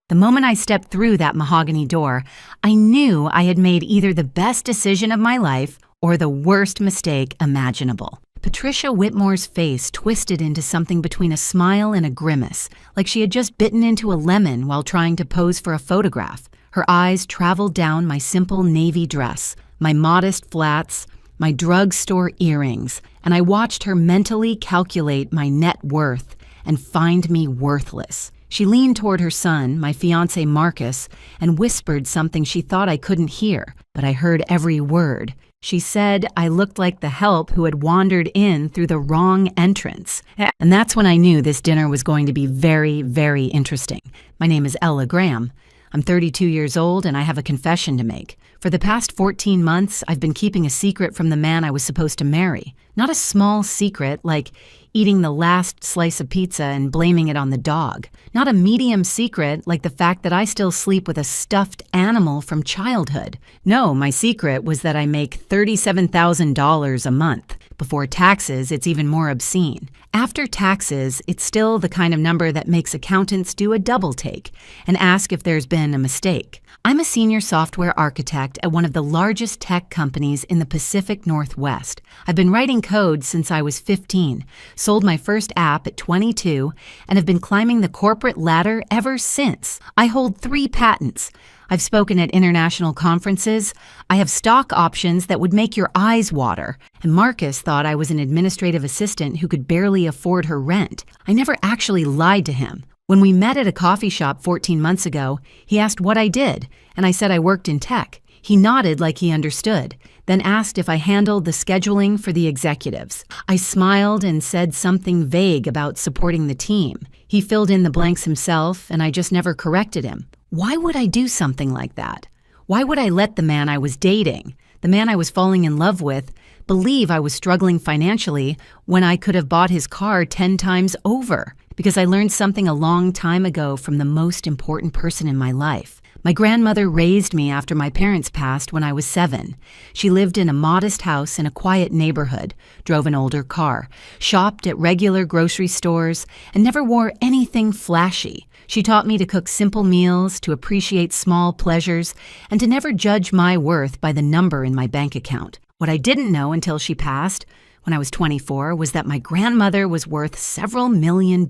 The moment I stepped through that mahogany door, I knew I had made either the best decision of my life or the worst mistake imaginable. Patricia Whitmore's face twisted into something between a smile and a grimace, like she had just bitten into a lemon while trying to pose for a photograph. Her eyes traveled down my simple navy dress, my modest flats, my drugstore earrings, and I watched her mentally calculate my net worth and find me worthless. She leaned toward her son, my fiancé Marcus, and whispered something she thought I couldn't hear, but I heard every word. She said I looked like the help who had wandered in through the wrong entrance. And that's when I knew this dinner was going to be very, very interesting. My name is Ella Graham. I'm 32 years old and I have a confession to make. For the past 14 months, I've been keeping a secret from the man I was supposed to marry. Not a small secret like eating the last slice of pizza and blaming it on the dog. Not a medium secret like the fact that I still sleep with a stuffed animal from childhood. No, my secret was that I make $37,000 a month. Before taxes, it's even more obscene. After taxes, it's still the kind of number that makes accountants do a double take and ask if there's been a mistake. I'm a senior software architect at one of the largest tech companies in the Pacific Northwest. I've been writing code since I was 15, sold my first app at 22, and have been climbing the corporate ladder ever since. I hold 3 patents. I've spoken at international conferences. I have stock options that would make your eyes water. And Marcus thought I was an administrative assistant who could barely afford her rent. I never actually lied to him. When we met at a coffee shop 14 months ago, he asked what I did, and I said I worked in tech. He nodded like he understood, then asked if I handled the scheduling for the executives. I smiled and said something vague about supporting the team. He filled in the blanks himself, and I just never corrected him. Why would I do something like that? Why would I let the man I was dating, the man I was falling in love with, believe I was struggling financially when I could have bought his car 10 times over? Because I learned something a long time ago from the most important person in my life. My grandmother raised me after my parents passed when I was 7. She lived in a modest house in a quiet neighborhood, drove an older car, shopped at regular grocery stores, and never wore anything flashy. She taught me to cook simple meals, to appreciate small pleasures, and to never judge my worth by the number in my bank account. What I didn't know until she passed, when I was 24, was that my grandmother was worth several $million.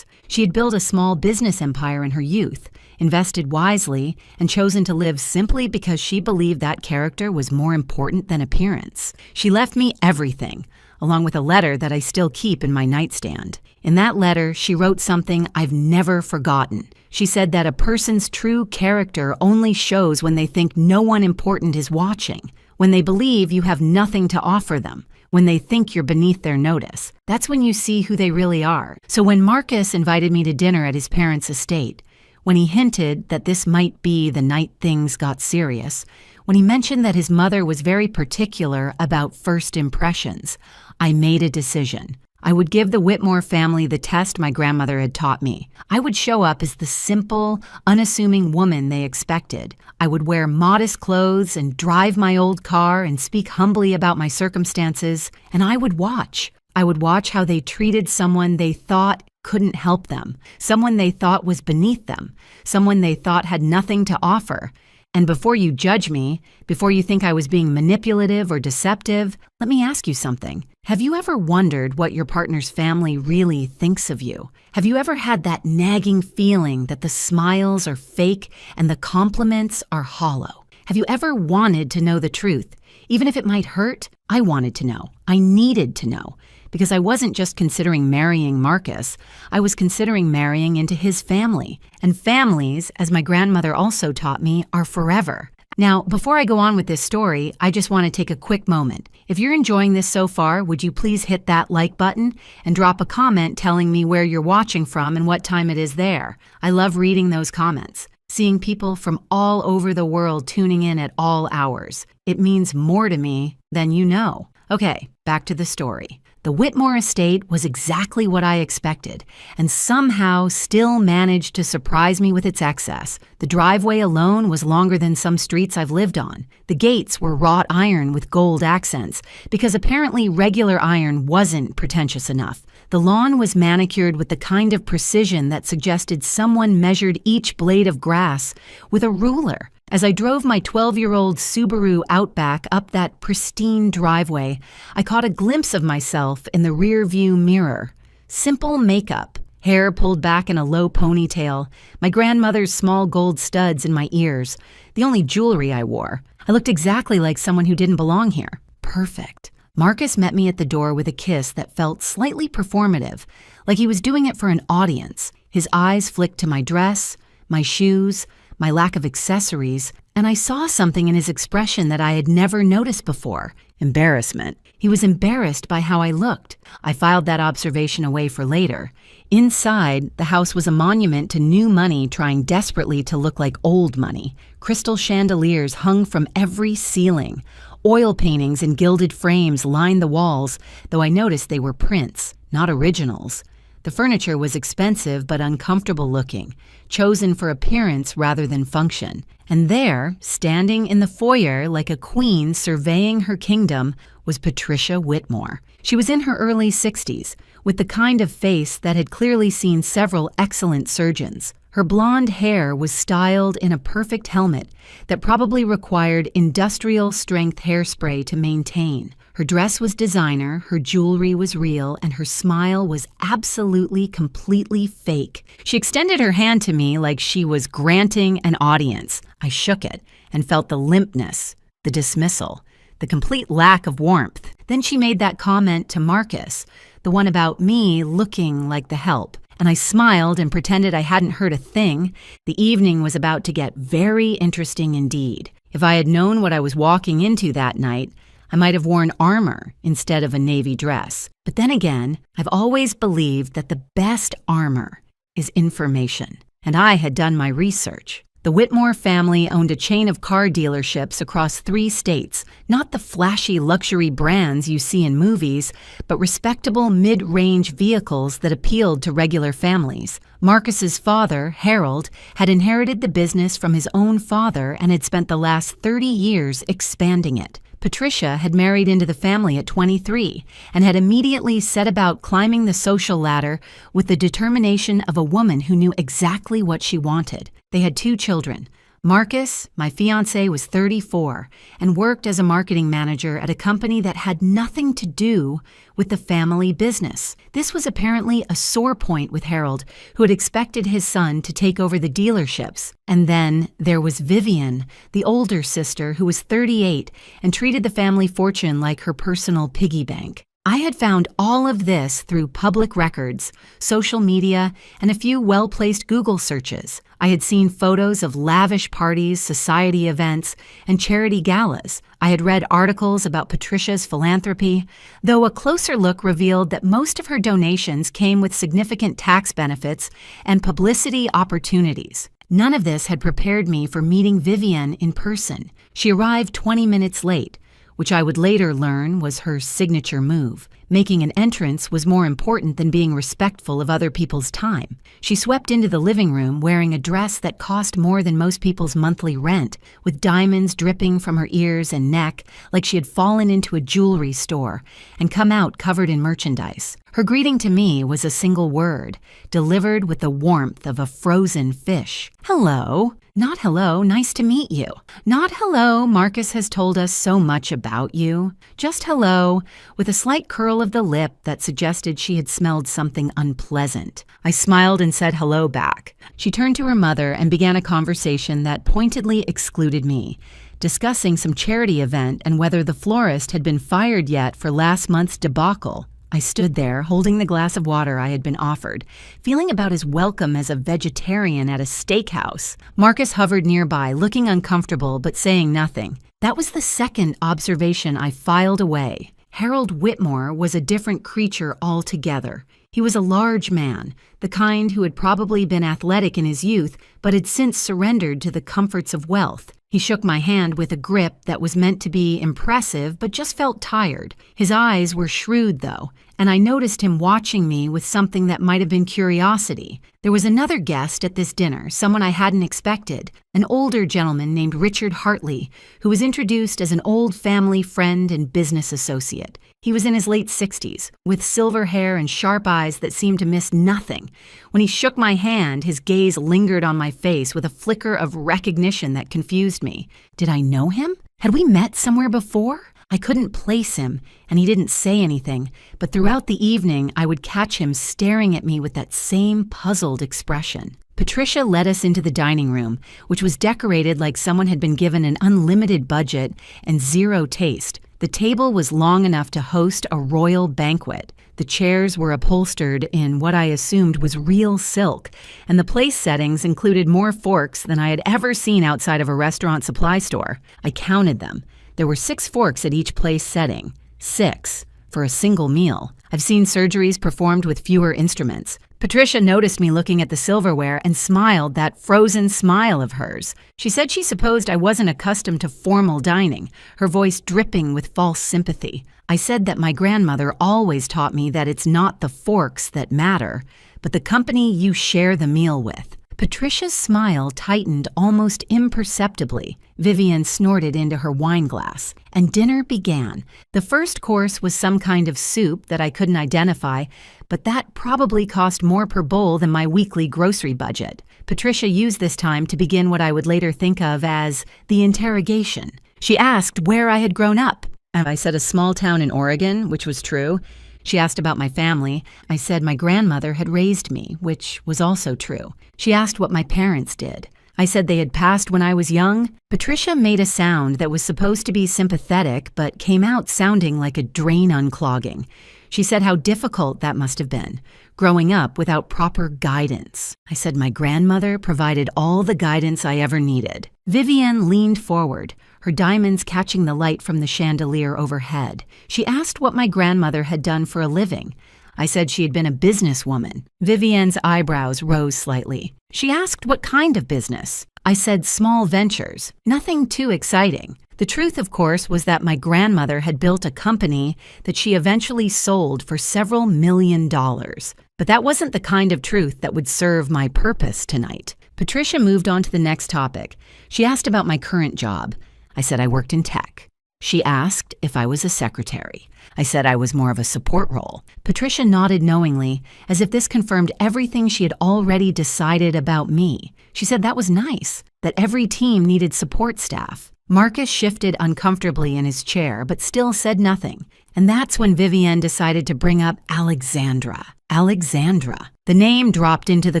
She had built a small business empire in her youth, invested wisely, and chosen to live simply because she believed that character was more important than appearance. She left me everything, along with a letter that I still keep in my nightstand. In that letter, she wrote something I've never forgotten. She said that a person's true character only shows when they think no one important is watching, when they believe you have nothing to offer them, when they think you're beneath their notice. That's when you see who they really are. So when Marcus invited me to dinner at his parents' estate, when he hinted that this might be the night things got serious, when he mentioned that his mother was very particular about first impressions, I made a decision. I would give the Whitmore family the test my grandmother had taught me. I would show up as the simple, unassuming woman they expected. I would wear modest clothes and drive my old car and speak humbly about my circumstances, and I would watch. I would watch how they treated someone they thought couldn't help them, someone they thought was beneath them, someone they thought had nothing to offer. And before you judge me, before you think I was being manipulative or deceptive, let me ask you something. Have you ever wondered what your partner's family really thinks of you? Have you ever had that nagging feeling that the smiles are fake and the compliments are hollow? Have you ever wanted to know the truth? Even if it might hurt, I wanted to know. I needed to know. Because I wasn't just considering marrying Marcus, I was considering marrying into his family. And families, as my grandmother also taught me, are forever. Now, before I go on with this story, I just want to take a quick moment. If you're enjoying this so far, would you please hit that like button and drop a comment telling me where you're watching from and what time it is there? I love reading those comments. Seeing people from all over the world tuning in at all hours. It means more to me than you know. Okay, back to the story. The Whitmore estate was exactly what I expected, and somehow still managed to surprise me with its excess. The driveway alone was longer than some streets I've lived on. The gates were wrought iron with gold accents, because apparently regular iron wasn't pretentious enough. The lawn was manicured with the kind of precision that suggested someone measured each blade of grass with a ruler. As I drove my 12-year-old Subaru Outback up that pristine driveway, I caught a glimpse of myself in the rear-view mirror. Simple makeup, hair pulled back in a low ponytail, my grandmother's small gold studs in my ears, the only jewelry I wore. I looked exactly like someone who didn't belong here. Perfect. Marcus met me at the door with a kiss that felt slightly performative, like he was doing it for an audience. His eyes flicked to my dress, my shoes, my lack of accessories, and I saw something in his expression that I had never noticed before. Embarrassment. He was embarrassed by how I looked. I filed that observation away for later. Inside, the house was a monument to new money trying desperately to look like old money. Crystal chandeliers hung from every ceiling. Oil paintings in gilded frames lined the walls, though I noticed they were prints, not originals. The furniture was expensive but uncomfortable looking, chosen for appearance rather than function. And there, standing in the foyer like a queen surveying her kingdom, was Patricia Whitmore. She was in her early 60s, with the kind of face that had clearly seen several excellent surgeons. Her blonde hair was styled in a perfect helmet that probably required industrial-strength hairspray to maintain. Her dress was designer, her jewelry was real, and her smile was absolutely, completely fake. She extended her hand to me like she was granting an audience. I shook it and felt the limpness, the dismissal, the complete lack of warmth. Then she made that comment to Marcus, the one about me looking like the help. And I smiled and pretended I hadn't heard a thing. The evening was about to get very interesting indeed. If I had known what I was walking into that night, I might have worn armor instead of a navy dress. But then again, I've always believed that the best armor is information. And I had done my research. The Whitmore family owned a chain of car dealerships across 3 states, not the flashy luxury brands you see in movies, but respectable mid-range vehicles that appealed to regular families. Marcus's father, Harold, had inherited the business from his own father and had spent the last 30 years expanding it. Patricia had married into the family at 23 and had immediately set about climbing the social ladder with the determination of a woman who knew exactly what she wanted. They had 2 children. Marcus, my fiancé, was 34 and worked as a marketing manager at a company that had nothing to do with the family business. This was apparently a sore point with Harold, who had expected his son to take over the dealerships. And then there was Vivian, the older sister, who was 38 and treated the family fortune like her personal piggy bank. I had found all of this through public records, social media, and a few well-placed Google searches. I had seen photos of lavish parties, society events, and charity galas. I had read articles about Patricia's philanthropy, though a closer look revealed that most of her donations came with significant tax benefits and publicity opportunities. None of this had prepared me for meeting Vivian in person. She arrived 20 minutes late, which I would later learn was her signature move. Making an entrance was more important than being respectful of other people's time. She swept into the living room wearing a dress that cost more than most people's monthly rent, with diamonds dripping from her ears and neck like she had fallen into a jewelry store and come out covered in merchandise. Her greeting to me was a single word, delivered with the warmth of a frozen fish. Hello. Not hello, nice to meet you. Not hello, Marcus has told us so much about you. Just hello, with a slight curl of the lip that suggested she had smelled something unpleasant. I smiled and said hello back. She turned to her mother and began a conversation that pointedly excluded me, discussing some charity event and whether the florist had been fired yet for last month's debacle. I stood there, holding the glass of water I had been offered, feeling about as welcome as a vegetarian at a steakhouse. Marcus hovered nearby, looking uncomfortable but saying nothing. That was the second observation I filed away. Harold Whitmore was a different creature altogether. He was a large man, the kind who had probably been athletic in his youth but had since surrendered to the comforts of wealth. He shook my hand with a grip that was meant to be impressive but just felt tired. His eyes were shrewd, though, and I noticed him watching me with something that might have been curiosity. There was another guest at this dinner, someone I hadn't expected, an older gentleman named Richard Hartley, who was introduced as an old family friend and business associate. He was in his late 60s, with silver hair and sharp eyes that seemed to miss nothing. When he shook my hand, his gaze lingered on my face with a flicker of recognition that confused me. Did I know him? Had we met somewhere before? I couldn't place him, and he didn't say anything, but throughout the evening I would catch him staring at me with that same puzzled expression. Patricia led us into the dining room, which was decorated like someone had been given an unlimited budget and zero taste. The table was long enough to host a royal banquet. The chairs were upholstered in what I assumed was real silk, and the place settings included more forks than I had ever seen outside of a restaurant supply store. I counted them. There were 6 forks at each place setting. 6 for a single meal. I've seen surgeries performed with fewer instruments. Patricia noticed me looking at the silverware and smiled that frozen smile of hers. She said she supposed I wasn't accustomed to formal dining, her voice dripping with false sympathy. I said that my grandmother always taught me that it's not the forks that matter, but the company you share the meal with. Patricia's smile tightened almost imperceptibly. Vivian snorted into her wine glass, and dinner began. The first course was some kind of soup that I couldn't identify, but that probably cost more per bowl than my weekly grocery budget. Patricia used this time to begin what I would later think of as the interrogation. She asked where I had grown up, and I said a small town in Oregon, which was true. She asked about my family. I said my grandmother had raised me, which was also true. She asked what my parents did. I said they had passed when I was young. Patricia made a sound that was supposed to be sympathetic, but came out sounding like a drain unclogging. She said how difficult that must have been, growing up without proper guidance. I said my grandmother provided all the guidance I ever needed. Vivian leaned forward, her diamonds catching the light from the chandelier overhead. She asked what my grandmother had done for a living. I said she had been a businesswoman. Vivian's eyebrows rose slightly. She asked what kind of business. I said small ventures, nothing too exciting. The truth, of course, was that my grandmother had built a company that she eventually sold for several $1,000,000. But that wasn't the kind of truth that would serve my purpose tonight. Patricia moved on to the next topic. She asked about my current job. I said I worked in tech. She asked if I was a secretary. I said I was more of a support role. Patricia nodded knowingly, as if this confirmed everything she had already decided about me. She said that was nice, that every team needed support staff. Marcus shifted uncomfortably in his chair, but still said nothing. And that's when Vivian decided to bring up Alexandra. Alexandra. The name dropped into the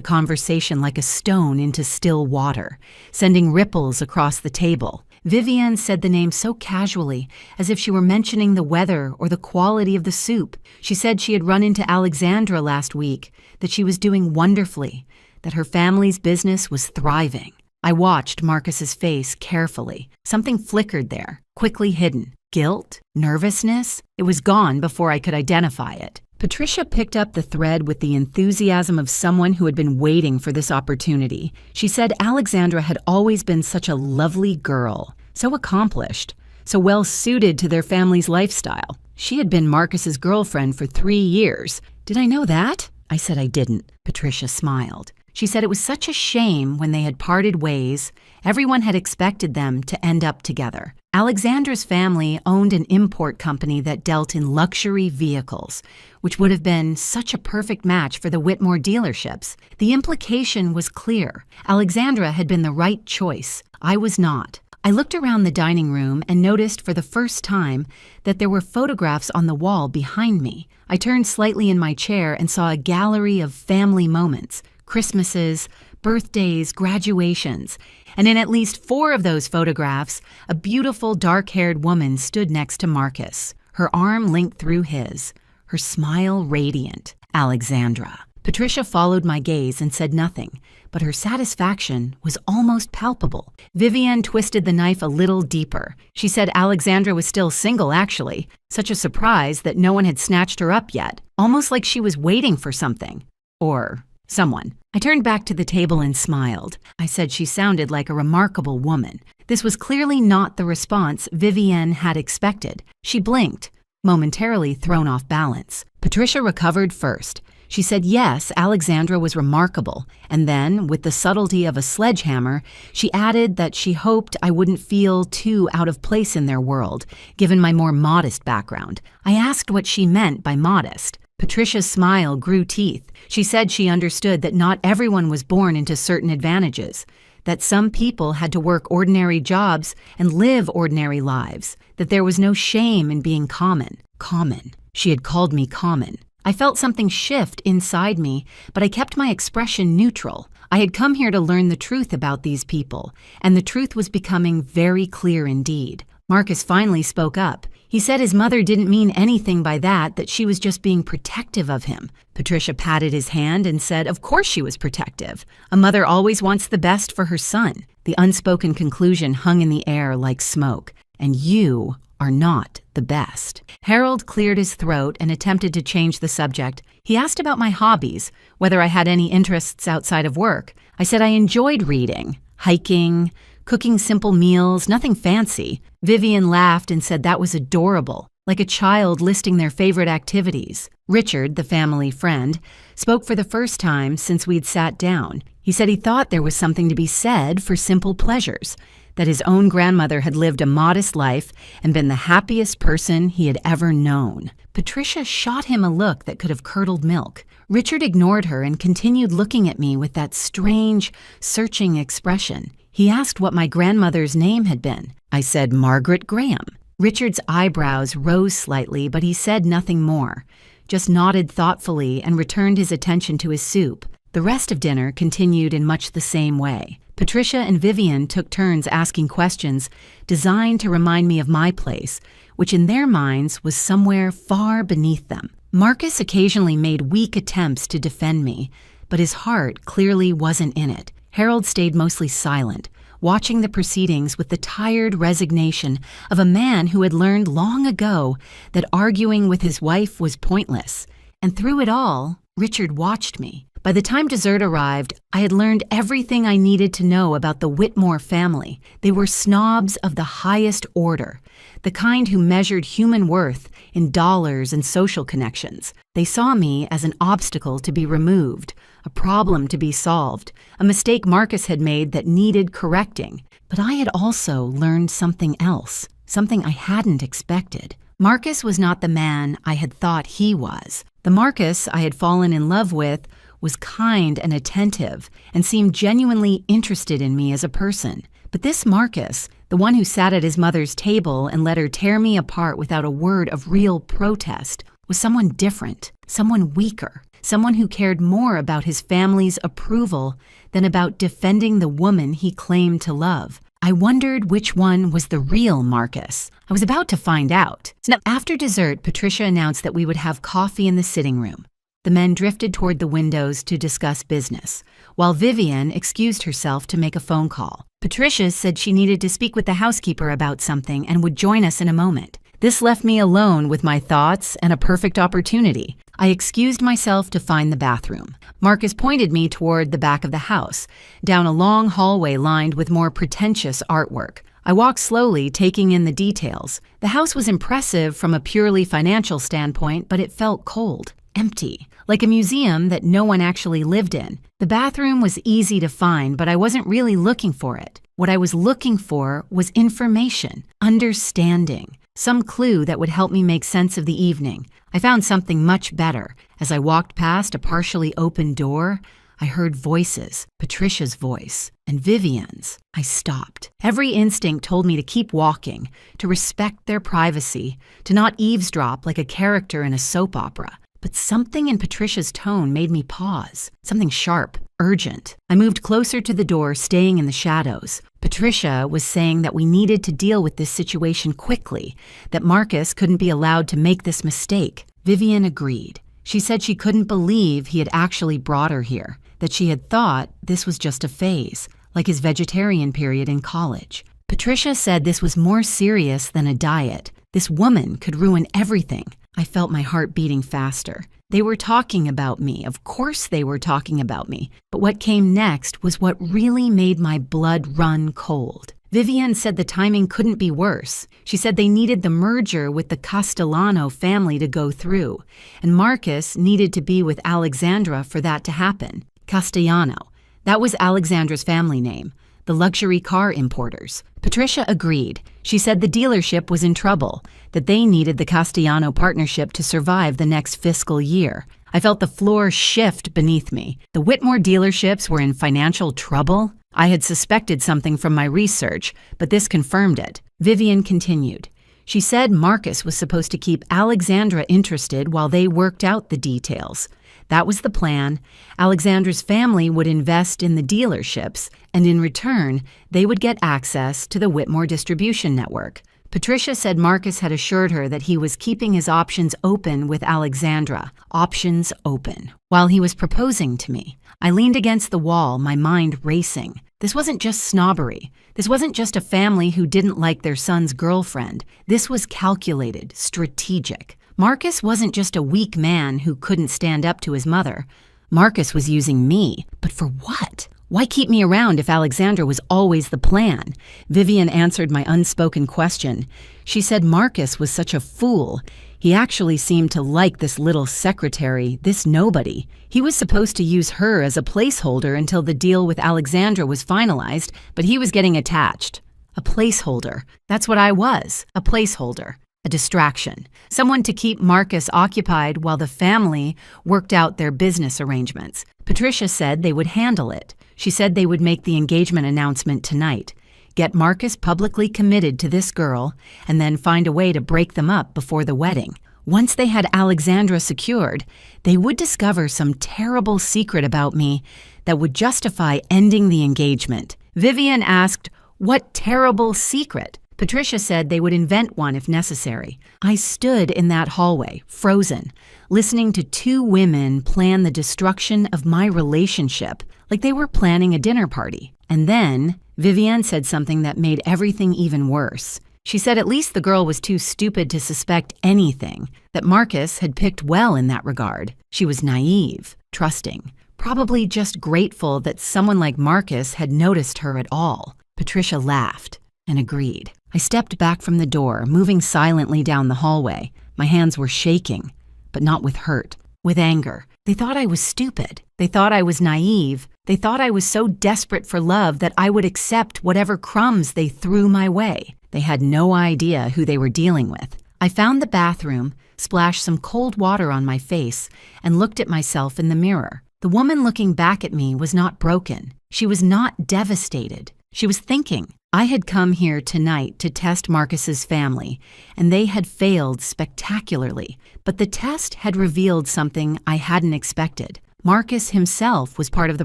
conversation like a stone into still water, sending ripples across the table. Vivian said the name so casually, as if she were mentioning the weather or the quality of the soup. She said she had run into Alexandra last week, that she was doing wonderfully, that her family's business was thriving. I watched Marcus's face carefully. Something flickered there, quickly hidden. Guilt? Nervousness? It was gone before I could identify it. Patricia picked up the thread with the enthusiasm of someone who had been waiting for this opportunity. She said Alexandra had always been such a lovely girl, so accomplished, so well suited to their family's lifestyle. She had been Marcus's girlfriend for 3 years. Did I know that? I said I didn't. Patricia smiled. She said it was such a shame when they had parted ways. Everyone had expected them to end up together. Alexandra's family owned an import company that dealt in luxury vehicles, which would have been such a perfect match for the Whitmore dealerships. The implication was clear. Alexandra had been the right choice. I was not. I looked around the dining room and noticed for the first time that there were photographs on the wall behind me. I turned slightly in my chair and saw a gallery of family moments, Christmases, birthdays, graduations, and in at least 4 of those photographs, a beautiful dark-haired woman stood next to Marcus, her arm linked through his, her smile radiant. Alexandra. Patricia followed my gaze and said nothing, but her satisfaction was almost palpable. Vivian twisted the knife a little deeper. She said Alexandra was still single, actually. Such a surprise that no one had snatched her up yet, almost like she was waiting for something. Or someone. I turned back to the table and smiled. I said she sounded like a remarkable woman. This was clearly not the response Vivienne had expected. She blinked, momentarily thrown off balance. Patricia recovered first. She said yes, Alexandra was remarkable, and then, with the subtlety of a sledgehammer, she added that she hoped I wouldn't feel too out of place in their world, given my more modest background. I asked what she meant by modest. Patricia's smile grew teeth. She said she understood that not everyone was born into certain advantages, that some people had to work ordinary jobs and live ordinary lives, that there was no shame in being common. Common. She had called me common. I felt something shift inside me, but I kept my expression neutral. I had come here to learn the truth about these people, and the truth was becoming very clear indeed. Marcus finally spoke up. He said his mother didn't mean anything by that she was just being protective of him. Patricia patted his hand and said, of course she was protective. A mother always wants the best for her son. The unspoken conclusion hung in the air like smoke. And you are not the best. Harold cleared his throat and attempted to change the subject. He asked about my hobbies, whether I had any interests outside of work. I said I enjoyed reading, hiking, cooking simple meals, nothing fancy. Vivienne laughed and said that was adorable, like a child listing their favorite activities. Richard, the family friend, spoke for the first time since we'd sat down. He said he thought there was something to be said for simple pleasures, that his own grandmother had lived a modest life and been the happiest person he had ever known. Patricia shot him a look that could have curdled milk. Richard ignored her and continued looking at me with that strange, searching expression. He asked what my grandmother's name had been. I said, Margaret Graham. Richard's eyebrows rose slightly, but he said nothing more, just nodded thoughtfully and returned his attention to his soup. The rest of dinner continued in much the same way. Patricia and Vivienne took turns asking questions designed to remind me of my place, which in their minds was somewhere far beneath them. Marcus occasionally made weak attempts to defend me, but his heart clearly wasn't in it. Harold stayed mostly silent, watching the proceedings with the tired resignation of a man who had learned long ago that arguing with his wife was pointless. And through it all, Richard watched me. By the time dessert arrived, I had learned everything I needed to know about the Whitmore family. They were snobs of the highest order, the kind who measured human worth in dollars and social connections. They saw me as an obstacle to be removed, a problem to be solved, a mistake Marcus had made that needed correcting. But I had also learned something else, something I hadn't expected. Marcus was not the man I had thought he was. The Marcus I had fallen in love with was kind and attentive and seemed genuinely interested in me as a person. But this Marcus, the one who sat at his mother's table and let her tear me apart without a word of real protest, was someone different, someone weaker, someone who cared more about his family's approval than about defending the woman he claimed to love. I wondered which one was the real Marcus. I was about to find out. After dessert, Patricia announced that we would have coffee in the sitting room. The men drifted toward the windows to discuss business, while Vivienne excused herself to make a phone call. Patricia said she needed to speak with the housekeeper about something and would join us in a moment. This left me alone with my thoughts and a perfect opportunity. I excused myself to find the bathroom. Marcus pointed me toward the back of the house, down a long hallway lined with more pretentious artwork. I walked slowly, taking in the details. The house was impressive from a purely financial standpoint, but it felt cold, empty, like a museum that no one actually lived in. The bathroom was easy to find, but I wasn't really looking for it. What I was looking for was information, understanding, some clue that would help me make sense of the evening. I found something much better. As I walked past a partially open door, I heard voices, Patricia's voice, and Vivienne's. I stopped. Every instinct told me to keep walking, to respect their privacy, to not eavesdrop like a character in a soap opera. But something in Patricia's tone made me pause, something sharp, urgent. I moved closer to the door, staying in the shadows. Patricia was saying that we needed to deal with this situation quickly, that Marcus couldn't be allowed to make this mistake. Vivienne agreed. She said she couldn't believe he had actually brought her here, that she had thought this was just a phase, like his vegetarian period in college. Patricia said this was more serious than a diet. This woman could ruin everything. I felt my heart beating faster. They were talking about me. Of course they were talking about me. But what came next was what really made my blood run cold. Vivian said the timing couldn't be worse. She said they needed the merger with the Castellano family to go through, and Marcus needed to be with Alexandra for that to happen. Castellano. That was Alexandra's family name, the luxury car importers. Patricia agreed. She said the dealership was in trouble, that they needed the Castellano partnership to survive the next fiscal year. I felt the floor shift beneath me. The Whitmore dealerships were in financial trouble? I had suspected something from my research, but this confirmed it. Vivian continued. She said Marcus was supposed to keep Alexandra interested while they worked out the details. That was the plan. Alexandra's family would invest in the dealerships, and in return, they would get access to the Whitmore distribution network. Patricia said Marcus had assured her that he was keeping his options open with Alexandra. Options open. While he was proposing to me, I leaned against the wall, my mind racing. This wasn't just snobbery. This wasn't just a family who didn't like their son's girlfriend. This was calculated, strategic. Marcus wasn't just a weak man who couldn't stand up to his mother. Marcus was using me. But for what? Why keep me around if Alexandra was always the plan? Vivian answered my unspoken question. She said Marcus was such a fool. He actually seemed to like this little secretary, this nobody. He was supposed to use her as a placeholder until the deal with Alexandra was finalized, but he was getting attached. A placeholder. That's what I was, a placeholder. A distraction. Someone to keep Marcus occupied while the family worked out their business arrangements. Patricia said they would handle it. She said they would make the engagement announcement tonight, get Marcus publicly committed to this girl, and then find a way to break them up before the wedding. Once they had Alexandra secured, they would discover some terrible secret about me that would justify ending the engagement. Vivian asked, "What terrible secret?" Patricia said they would invent one if necessary. I stood in that hallway, frozen, listening to two women plan the destruction of my relationship like they were planning a dinner party. And then Vivian said something that made everything even worse. She said at least the girl was too stupid to suspect anything, that Marcus had picked well in that regard. She was naive, trusting, probably just grateful that someone like Marcus had noticed her at all. Patricia laughed and agreed. I stepped back from the door, moving silently down the hallway. My hands were shaking, but not with hurt, with anger. They thought I was stupid. They thought I was naive. They thought I was so desperate for love that I would accept whatever crumbs they threw my way. They had no idea who they were dealing with. I found the bathroom, splashed some cold water on my face, and looked at myself in the mirror. The woman looking back at me was not broken. She was not devastated. She was thinking. I had come here tonight to test Marcus's family, and they had failed spectacularly. But the test had revealed something I hadn't expected. Marcus himself was part of the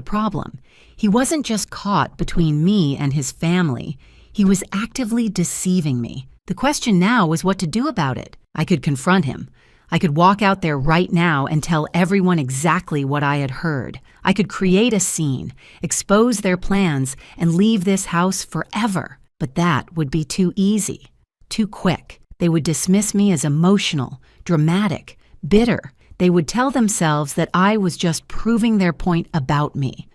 problem. He wasn't just caught between me and his family. He was actively deceiving me. The question now was what to do about it. I could confront him. I could walk out there right now and tell everyone exactly what I had heard. I could create a scene, expose their plans, and leave this house forever. But that would be too easy, too quick. They would dismiss me as emotional, dramatic, bitter. They would tell themselves that I was just proving their point about me.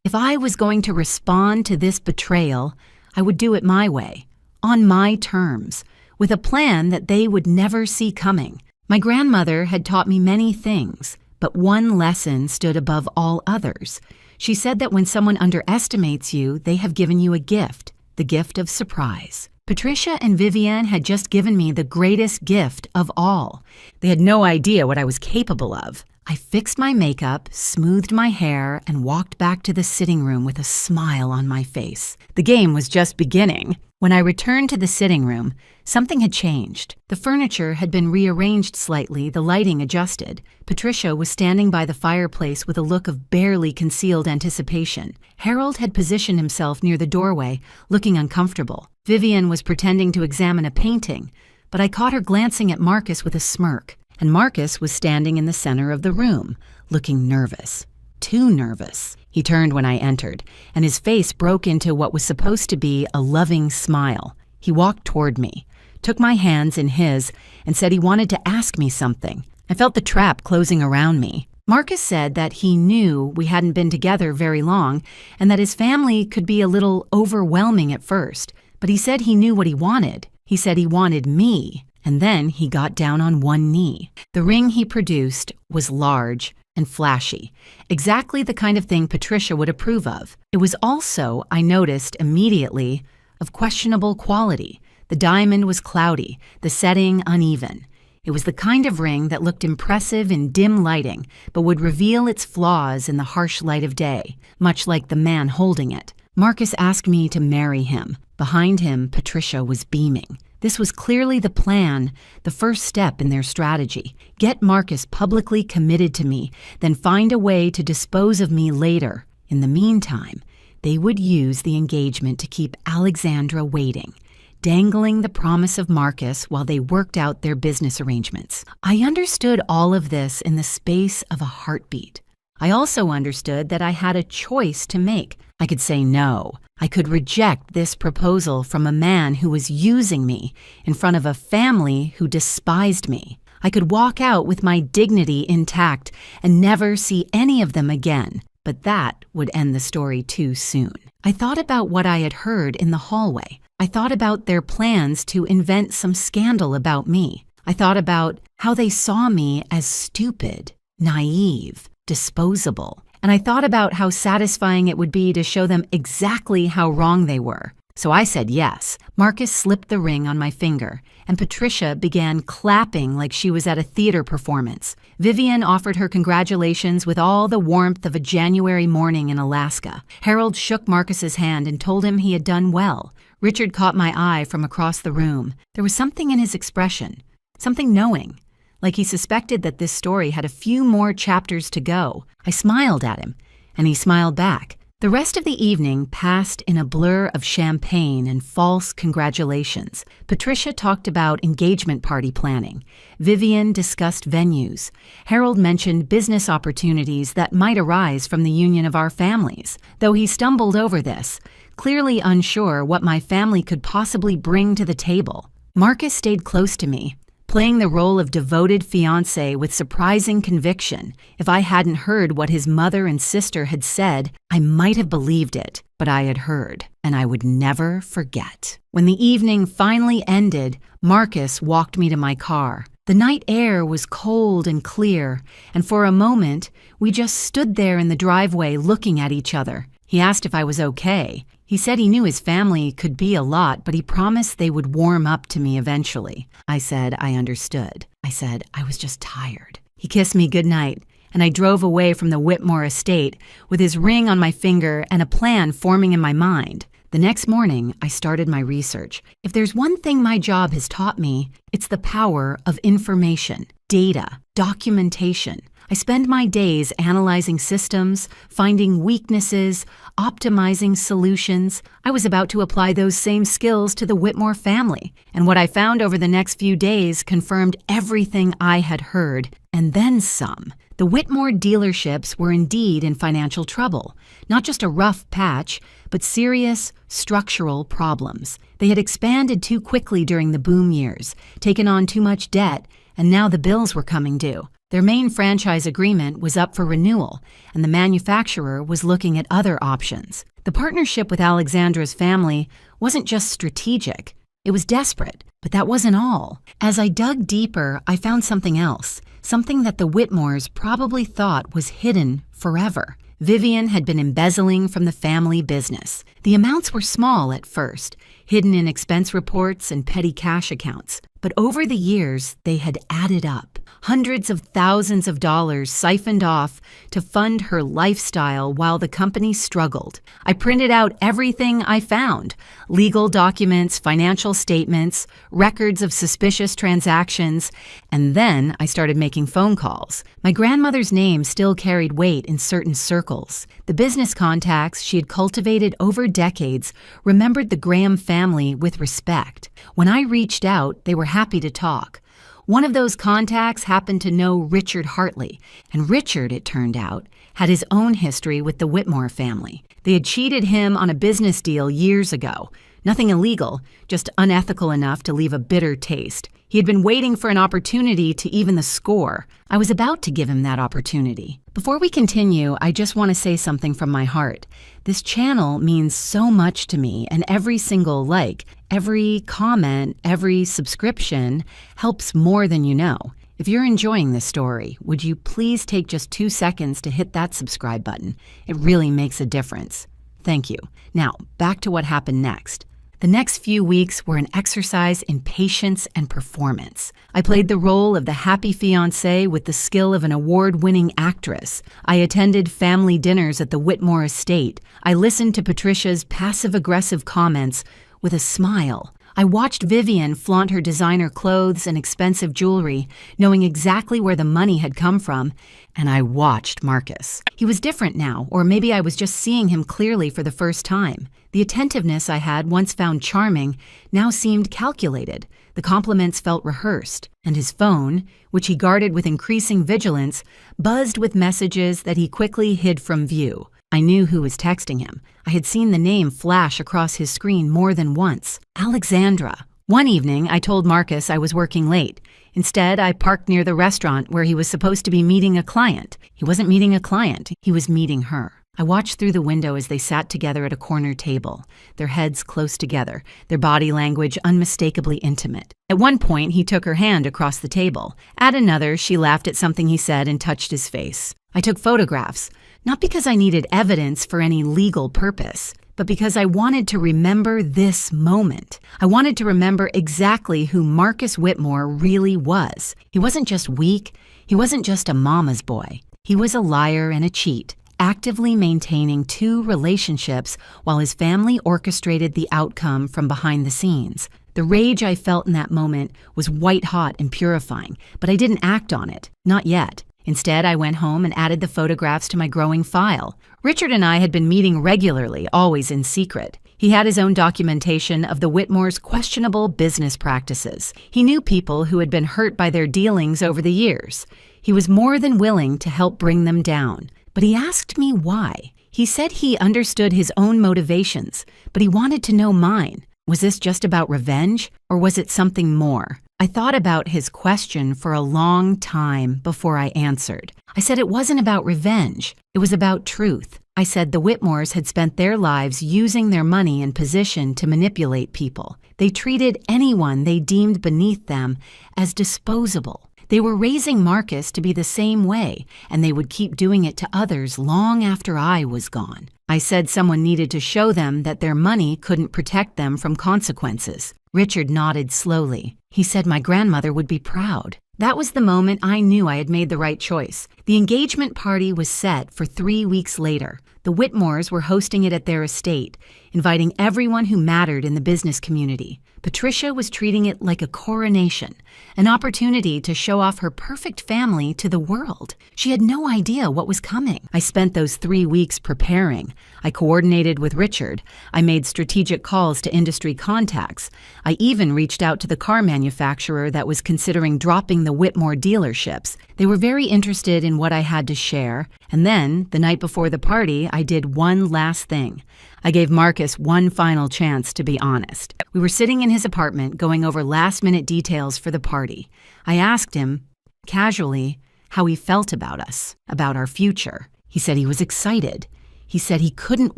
If I was going to respond to this betrayal, I would do it my way, on my terms, with a plan that they would never see coming. My grandmother had taught me many things, but one lesson stood above all others. She said that when someone underestimates you, they have given you a gift, the gift of surprise. Patricia and Vivian had just given me the greatest gift of all. They had no idea what I was capable of. I fixed my makeup, smoothed my hair, and walked back to the sitting room with a smile on my face. The game was just beginning. When I returned to the sitting room, something had changed. The furniture had been rearranged slightly, the lighting adjusted. Patricia was standing by the fireplace with a look of barely concealed anticipation. Harold had positioned himself near the doorway, looking uncomfortable. Vivian was pretending to examine a painting, but I caught her glancing at Marcus with a smirk, and Marcus was standing in the center of the room, looking nervous. Too nervous. He turned when I entered, and his face broke into what was supposed to be a loving smile. He walked toward me, took my hands in his, and said he wanted to ask me something. I felt the trap closing around me. Marcus said that he knew we hadn't been together very long and that his family could be a little overwhelming at first, but he said he knew what he wanted. He said he wanted me, and then he got down on one knee. The ring he produced was large and flashy, exactly the kind of thing Patricia would approve of. It was also, I noticed immediately, of questionable quality. The diamond was cloudy, the setting uneven. It was the kind of ring that looked impressive in dim lighting, but would reveal its flaws in the harsh light of day, much like the man holding it. Marcus asked me to marry him. Behind him, Patricia was beaming. This was clearly the plan, the first step in their strategy. Get Marcus publicly committed to me, then find a way to dispose of me later. In the meantime, they would use the engagement to keep Alexandra waiting, dangling the promise of Marcus while they worked out their business arrangements. I understood all of this in the space of a heartbeat. I also understood that I had a choice to make. I could say no. I could reject this proposal from a man who was using me in front of a family who despised me. I could walk out with my dignity intact and never see any of them again, but that would end the story too soon. I thought about what I had heard in the hallway. I thought about their plans to invent some scandal about me. I thought about how they saw me as stupid, naive, disposable. And I thought about how satisfying it would be to show them exactly how wrong they were. So I said yes. Marcus slipped the ring on my finger, and Patricia began clapping like she was at a theater performance. Vivian offered her congratulations with all the warmth of a January morning in Alaska. Harold shook Marcus's hand and told him he had done well. Richard caught my eye from across the room. There was something in his expression, something knowing, like he suspected that this story had a few more chapters to go. I smiled at him, and he smiled back. The rest of the evening passed in a blur of champagne and false congratulations. Patricia talked about engagement party planning. Vivian discussed venues. Harold mentioned business opportunities that might arise from the union of our families, though he stumbled over this, clearly unsure what my family could possibly bring to the table. Marcus stayed close to me, playing the role of devoted fiancé with surprising conviction. If I hadn't heard what his mother and sister had said, I might have believed it, but I had heard, and I would never forget. When the evening finally ended, Marcus walked me to my car. The night air was cold and clear, and for a moment, we just stood there in the driveway looking at each other. He asked if I was okay. He said he knew his family could be a lot, but he promised they would warm up to me eventually. I said I understood. I said I was just tired. He kissed me goodnight, and I drove away from the Whitmore estate with his ring on my finger and a plan forming in my mind. The next morning, I started my research. If there's one thing my job has taught me, it's the power of information, data, documentation. I spend my days analyzing systems, finding weaknesses, optimizing solutions. I was about to apply those same skills to the Whitmore family, and what I found over the next few days confirmed everything I had heard, and then some. The Whitmore dealerships were indeed in financial trouble, not just a rough patch, but serious structural problems. They had expanded too quickly during the boom years, taken on too much debt, and now the bills were coming due. Their main franchise agreement was up for renewal, and the manufacturer was looking at other options. The partnership with Alexandra's family wasn't just strategic, it was desperate, but that wasn't all. As I dug deeper, I found something else, something that the Whitmores probably thought was hidden forever. Vivian had been embezzling from the family business. The amounts were small at first, hidden in expense reports and petty cash accounts. But over the years, they had added up. Hundreds of thousands of dollars siphoned off to fund her lifestyle while the company struggled. I printed out everything I found: legal documents, financial statements, records of suspicious transactions, and then I started making phone calls. My grandmother's name still carried weight in certain circles. The business contacts she had cultivated over decades remembered the Graham family with respect. When I reached out, they were happy to talk. One of those contacts happened to know Richard Hartley, and Richard, it turned out, had his own history with the Whitmore family. They had cheated him on a business deal years ago, Nothing illegal, just unethical enough to leave a bitter taste. He had been waiting for an opportunity to even the score. I was about to give him that opportunity. Before we continue, I just want to say something from my heart. This channel means so much to me, and every single like, every comment, every subscription helps more than you know. If you're enjoying this story, would you please take just 2 seconds to hit that subscribe button? It really makes a difference. Thank you. Now, back to what happened next. The next few weeks were an exercise in patience and performance. I played the role of the happy fiancé with the skill of an award-winning actress. I attended family dinners at the Whitmore estate. I listened to Patricia's passive-aggressive comments with a smile. I watched Vivian flaunt her designer clothes and expensive jewelry, knowing exactly where the money had come from, and I watched Marcus. He was different now, or maybe I was just seeing him clearly for the first time. The attentiveness I had once found charming now seemed calculated. The compliments felt rehearsed, and his phone, which he guarded with increasing vigilance, buzzed with messages that he quickly hid from view. I knew who was texting him. I had seen the name flash across his screen more than once. Alexandra. One evening, I told Marcus I was working late. Instead, I parked near the restaurant where he was supposed to be meeting a client. He wasn't meeting a client, he was meeting her. I watched through the window as they sat together at a corner table, their heads close together, their body language unmistakably intimate. At one point, he took her hand across the table. At another, she laughed at something he said and touched his face. I took photographs, not because I needed evidence for any legal purpose, but because I wanted to remember this moment. I wanted to remember exactly who Marcus Whitmore really was. He wasn't just weak. He wasn't just a mama's boy. He was a liar and a cheat, actively maintaining 2 relationships while his family orchestrated the outcome from behind the scenes. The rage I felt in that moment was white-hot and purifying, but I didn't act on it. Not yet. Instead, I went home and added the photographs to my growing file. Richard and I had been meeting regularly, always in secret. He had his own documentation of the Whitmores' questionable business practices. He knew people who had been hurt by their dealings over the years. He was more than willing to help bring them down. But he asked me why. He said he understood his own motivations, but he wanted to know mine. Was this just about revenge, or was it something more? I thought about his question for a long time before I answered. I said it wasn't about revenge. It was about truth. I said the Whitmores had spent their lives using their money and position to manipulate people. They treated anyone they deemed beneath them as disposable. They were raising Marcus to be the same way, and they would keep doing it to others long after I was gone. I said someone needed to show them that their money couldn't protect them from consequences. Richard nodded slowly. He said my grandmother would be proud. That was the moment I knew I had made the right choice. The engagement party was set for 3 weeks later. The Whitmores were hosting it at their estate, inviting everyone who mattered in the business community. Patricia was treating it like a coronation, an opportunity to show off her perfect family to the world. She had no idea what was coming. I spent those 3 weeks preparing. I coordinated with Richard. I made strategic calls to industry contacts. I even reached out to the car manufacturer that was considering dropping the Whitmore dealerships. They were very interested in what I had to share. And then, the night before the party, I did one last thing. I gave Marcus one final chance to be honest. We were sitting in his apartment going over last-minute details for the party. I asked him, casually, how he felt about us, about our future. He said he was excited. He said he couldn't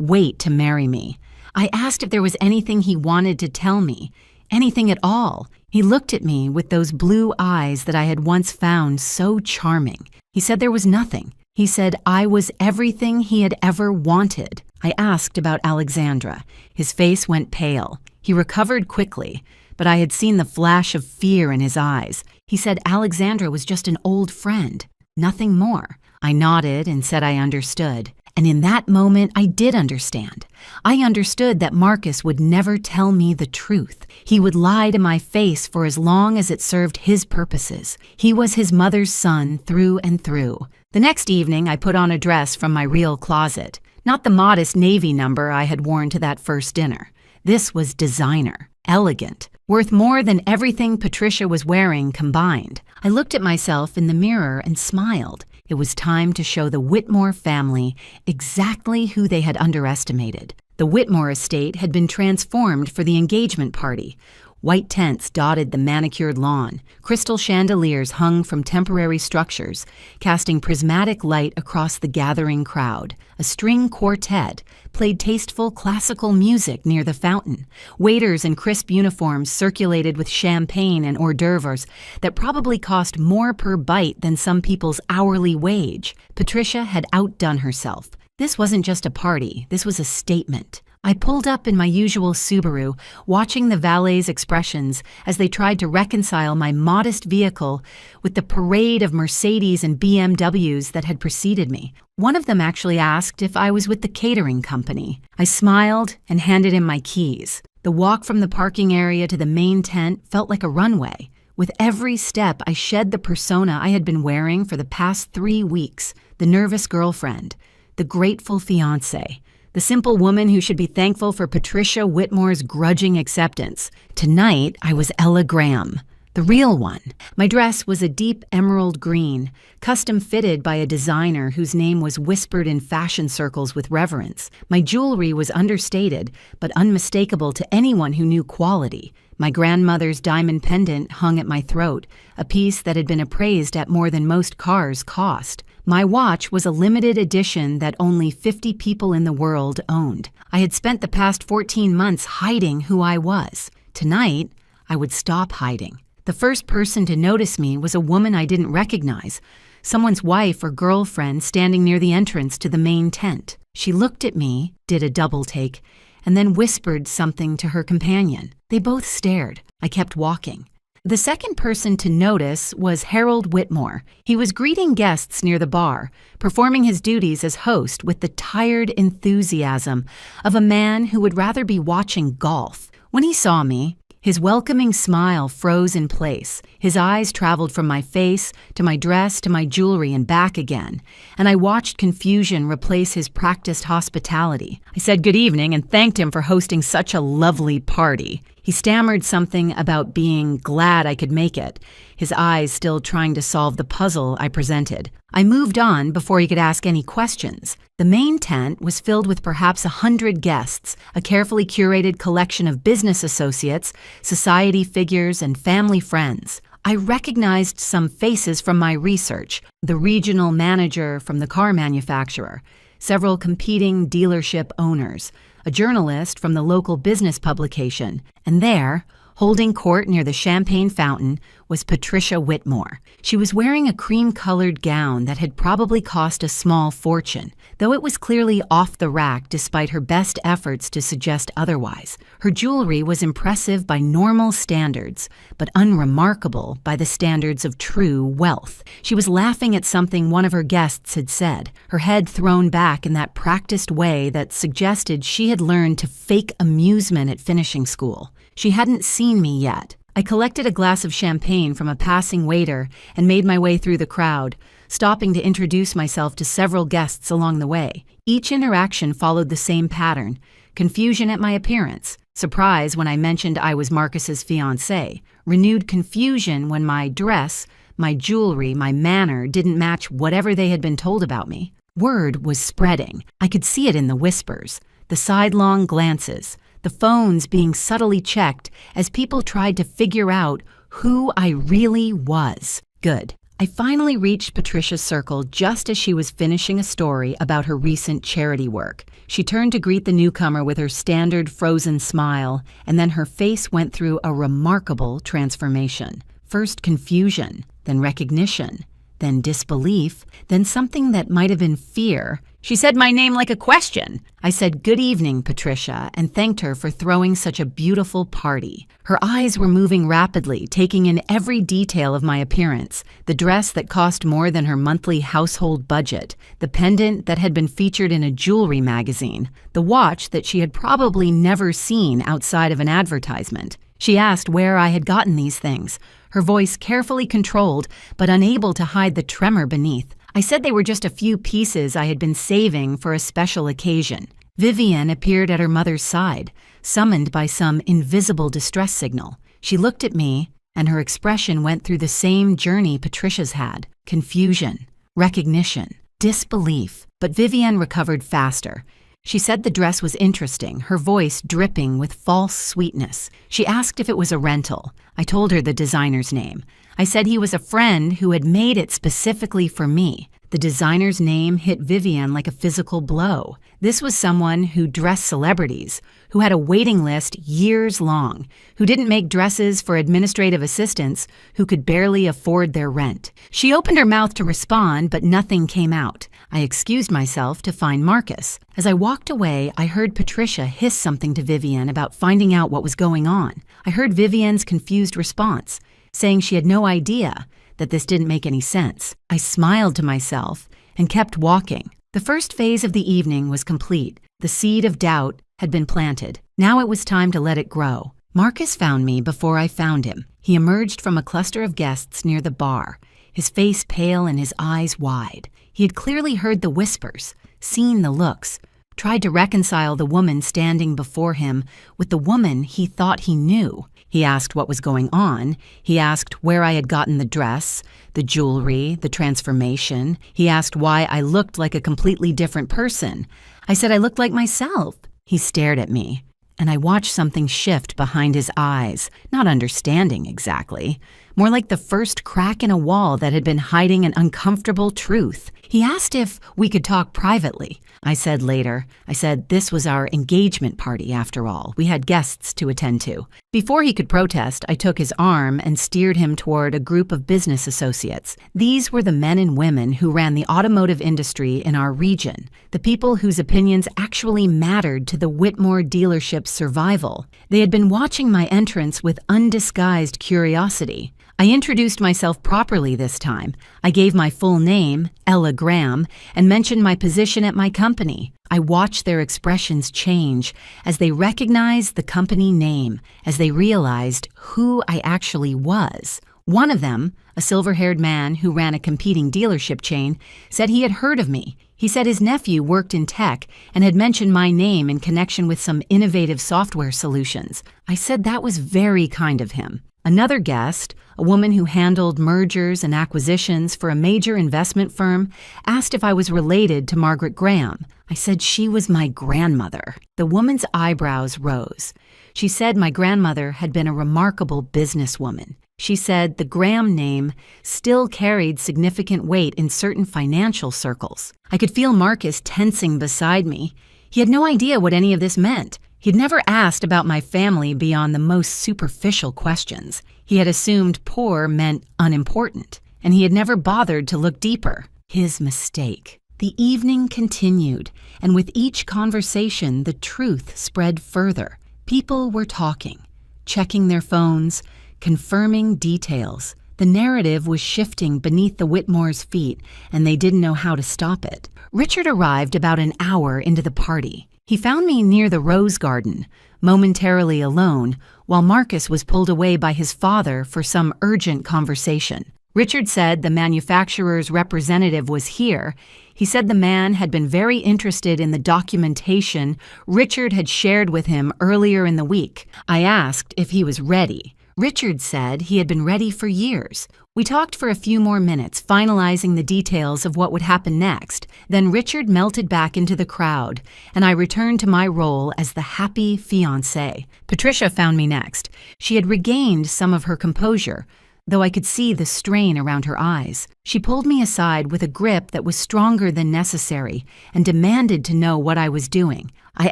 wait to marry me. I asked if there was anything he wanted to tell me, anything at all. He looked at me with those blue eyes that I had once found so charming. He said there was nothing. He said I was everything he had ever wanted. I asked about Alexandra. His face went pale. He recovered quickly, but I had seen the flash of fear in his eyes. He said Alexandra was just an old friend, nothing more. I nodded and said I understood. And in that moment, I did understand. I understood that Marcus would never tell me the truth. He would lie to my face for as long as it served his purposes. He was his mother's son through and through. The next evening, I put on a dress from my real closet. Not the modest navy number I had worn to that first dinner. This was designer, elegant, worth more than everything Patricia was wearing combined. I looked at myself in the mirror and smiled. It was time to show the Whitmore family exactly who they had underestimated. The Whitmore estate had been transformed for the engagement party. White tents dotted the manicured lawn. Crystal chandeliers hung from temporary structures, casting prismatic light across the gathering crowd. A string quartet played tasteful classical music near the fountain. Waiters in crisp uniforms circulated with champagne and hors d'oeuvres that probably cost more per bite than some people's hourly wage. Patricia had outdone herself. This wasn't just a party, this was a statement. I pulled up in my usual Subaru, watching the valet's expressions as they tried to reconcile my modest vehicle with the parade of Mercedes and BMWs that had preceded me. One of them actually asked if I was with the catering company. I smiled and handed him my keys. The walk from the parking area to the main tent felt like a runway. With every step, I shed the persona I had been wearing for the past 3 weeks, the nervous girlfriend, the grateful fiancé. The simple woman who should be thankful for Patricia Whitmore's grudging acceptance. Tonight, I was Ella Graham, the real one. My dress was a deep emerald green, custom fitted by a designer whose name was whispered in fashion circles with reverence. My jewelry was understated, but unmistakable to anyone who knew quality. My grandmother's diamond pendant hung at my throat, a piece that had been appraised at more than most cars cost. My watch was a limited edition that only 50 people in the world owned. I had spent the past 14 months hiding who I was. Tonight, I would stop hiding. The first person to notice me was a woman I didn't recognize, someone's wife or girlfriend standing near the entrance to the main tent. She looked at me, did a double take, and then whispered something to her companion. They both stared. I kept walking. The second person to notice was Harold Whitmore. He was greeting guests near the bar, performing his duties as host with the tired enthusiasm of a man who would rather be watching golf. When he saw me, his welcoming smile froze in place. His eyes traveled from my face to my dress to my jewelry and back again, and I watched confusion replace his practiced hospitality. I said good evening and thanked him for hosting such a lovely party. He stammered something about being glad I could make it, his eyes still trying to solve the puzzle I presented. I moved on before he could ask any questions. The main tent was filled with perhaps 100 guests, a carefully curated collection of business associates, society figures, and family friends. I recognized some faces from my research, the regional manager from the car manufacturer, several competing dealership owners, a journalist from the local business publication, and there, holding court near the champagne fountain, was Patricia Whitmore. She was wearing a cream-colored gown that had probably cost a small fortune, though it was clearly off the rack despite her best efforts to suggest otherwise. Her jewelry was impressive by normal standards, but unremarkable by the standards of true wealth. She was laughing at something one of her guests had said, her head thrown back in that practiced way that suggested she had learned to fake amusement at finishing school. She hadn't seen me yet. I collected a glass of champagne from a passing waiter and made my way through the crowd, stopping to introduce myself to several guests along the way. Each interaction followed the same pattern: confusion at my appearance, surprise when I mentioned I was Marcus's fiancé, renewed confusion when my dress, my jewelry, my manner didn't match whatever they had been told about me. Word was spreading. I could see it in the whispers, the sidelong glances, the phones being subtly checked as people tried to figure out who I really was. Good. I finally reached Patricia's circle just as she was finishing a story about her recent charity work. She turned to greet the newcomer with her standard frozen smile, and then her face went through a remarkable transformation. First confusion, then recognition, then disbelief, then something that might have been fear. She said my name like a question. I said, "Good evening, Patricia," and thanked her for throwing such a beautiful party. Her eyes were moving rapidly, taking in every detail of my appearance: the dress that cost more than her monthly household budget, the pendant that had been featured in a jewelry magazine, the watch that she had probably never seen outside of an advertisement. She asked where I had gotten these things, her voice carefully controlled but unable to hide the tremor beneath. I said they were just a few pieces I had been saving for a special occasion. Vivian appeared at her mother's side, summoned by some invisible distress signal. She looked at me, and her expression went through the same journey Patricia's had: confusion, recognition, disbelief. But Vivian recovered faster. She said the dress was interesting, her voice dripping with false sweetness. She asked if it was a rental. I told her the designer's name. I said he was a friend who had made it specifically for me. The designer's name hit Vivian like a physical blow. This was someone who dressed celebrities, who had a waiting list years long, who didn't make dresses for administrative assistants, who could barely afford their rent. She opened her mouth to respond, but nothing came out. I excused myself to find Marcus. As I walked away, I heard Patricia hiss something to Vivian about finding out what was going on. I heard Vivian's confused response, saying she had no idea, that this didn't make any sense. I smiled to myself and kept walking. The first phase of the evening was complete. The seed of doubt had been planted. Now it was time to let it grow. Marcus found me before I found him. He emerged from a cluster of guests near the bar, his face pale and his eyes wide. He had clearly heard the whispers, seen the looks, tried to reconcile the woman standing before him with the woman he thought he knew. He asked what was going on. He asked where I had gotten the dress, the jewelry, the transformation. He asked why I looked like a completely different person. I said I looked like myself. He stared at me, and I watched something shift behind his eyes, not understanding exactly, more like the first crack in a wall that had been hiding an uncomfortable truth. He asked if we could talk privately. I said later. I said this was our engagement party after all. We had guests to attend to. Before he could protest, I took his arm and steered him toward a group of business associates. These were the men and women who ran the automotive industry in our region, the people whose opinions actually mattered to the Whitmore dealership's survival. They had been watching my entrance with undisguised curiosity. I introduced myself properly this time. I gave my full name, Ella Graham, and mentioned my position at my company. I watched their expressions change as they recognized the company name, as they realized who I actually was. One of them, a silver-haired man who ran a competing dealership chain, said he had heard of me. He said his nephew worked in tech and had mentioned my name in connection with some innovative software solutions. I said that was very kind of him. Another guest, a woman who handled mergers and acquisitions for a major investment firm, asked if I was related to Margaret Graham. I said she was my grandmother. The woman's eyebrows rose. She said my grandmother had been a remarkable businesswoman. She said the Graham name still carried significant weight in certain financial circles. I could feel Marcus tensing beside me. He had no idea what any of this meant. He'd never asked about my family beyond the most superficial questions. He had assumed poor meant unimportant, and he had never bothered to look deeper. His mistake. The evening continued, and with each conversation, the truth spread further. People were talking, checking their phones, confirming details. The narrative was shifting beneath the Whitmores' feet, and they didn't know how to stop it. Richard arrived about an hour into the party. He found me near the rose garden, momentarily alone, while Marcus was pulled away by his father for some urgent conversation. Richard said the manufacturer's representative was here. He said the man had been very interested in the documentation Richard had shared with him earlier in the week. I asked if he was ready. Richard said he had been ready for years. We talked for a few more minutes, finalizing the details of what would happen next. Then Richard melted back into the crowd, and I returned to my role as the happy fiancé. Patricia found me next. She had regained some of her composure, though I could see the strain around her eyes. She pulled me aside with a grip that was stronger than necessary and demanded to know what I was doing. I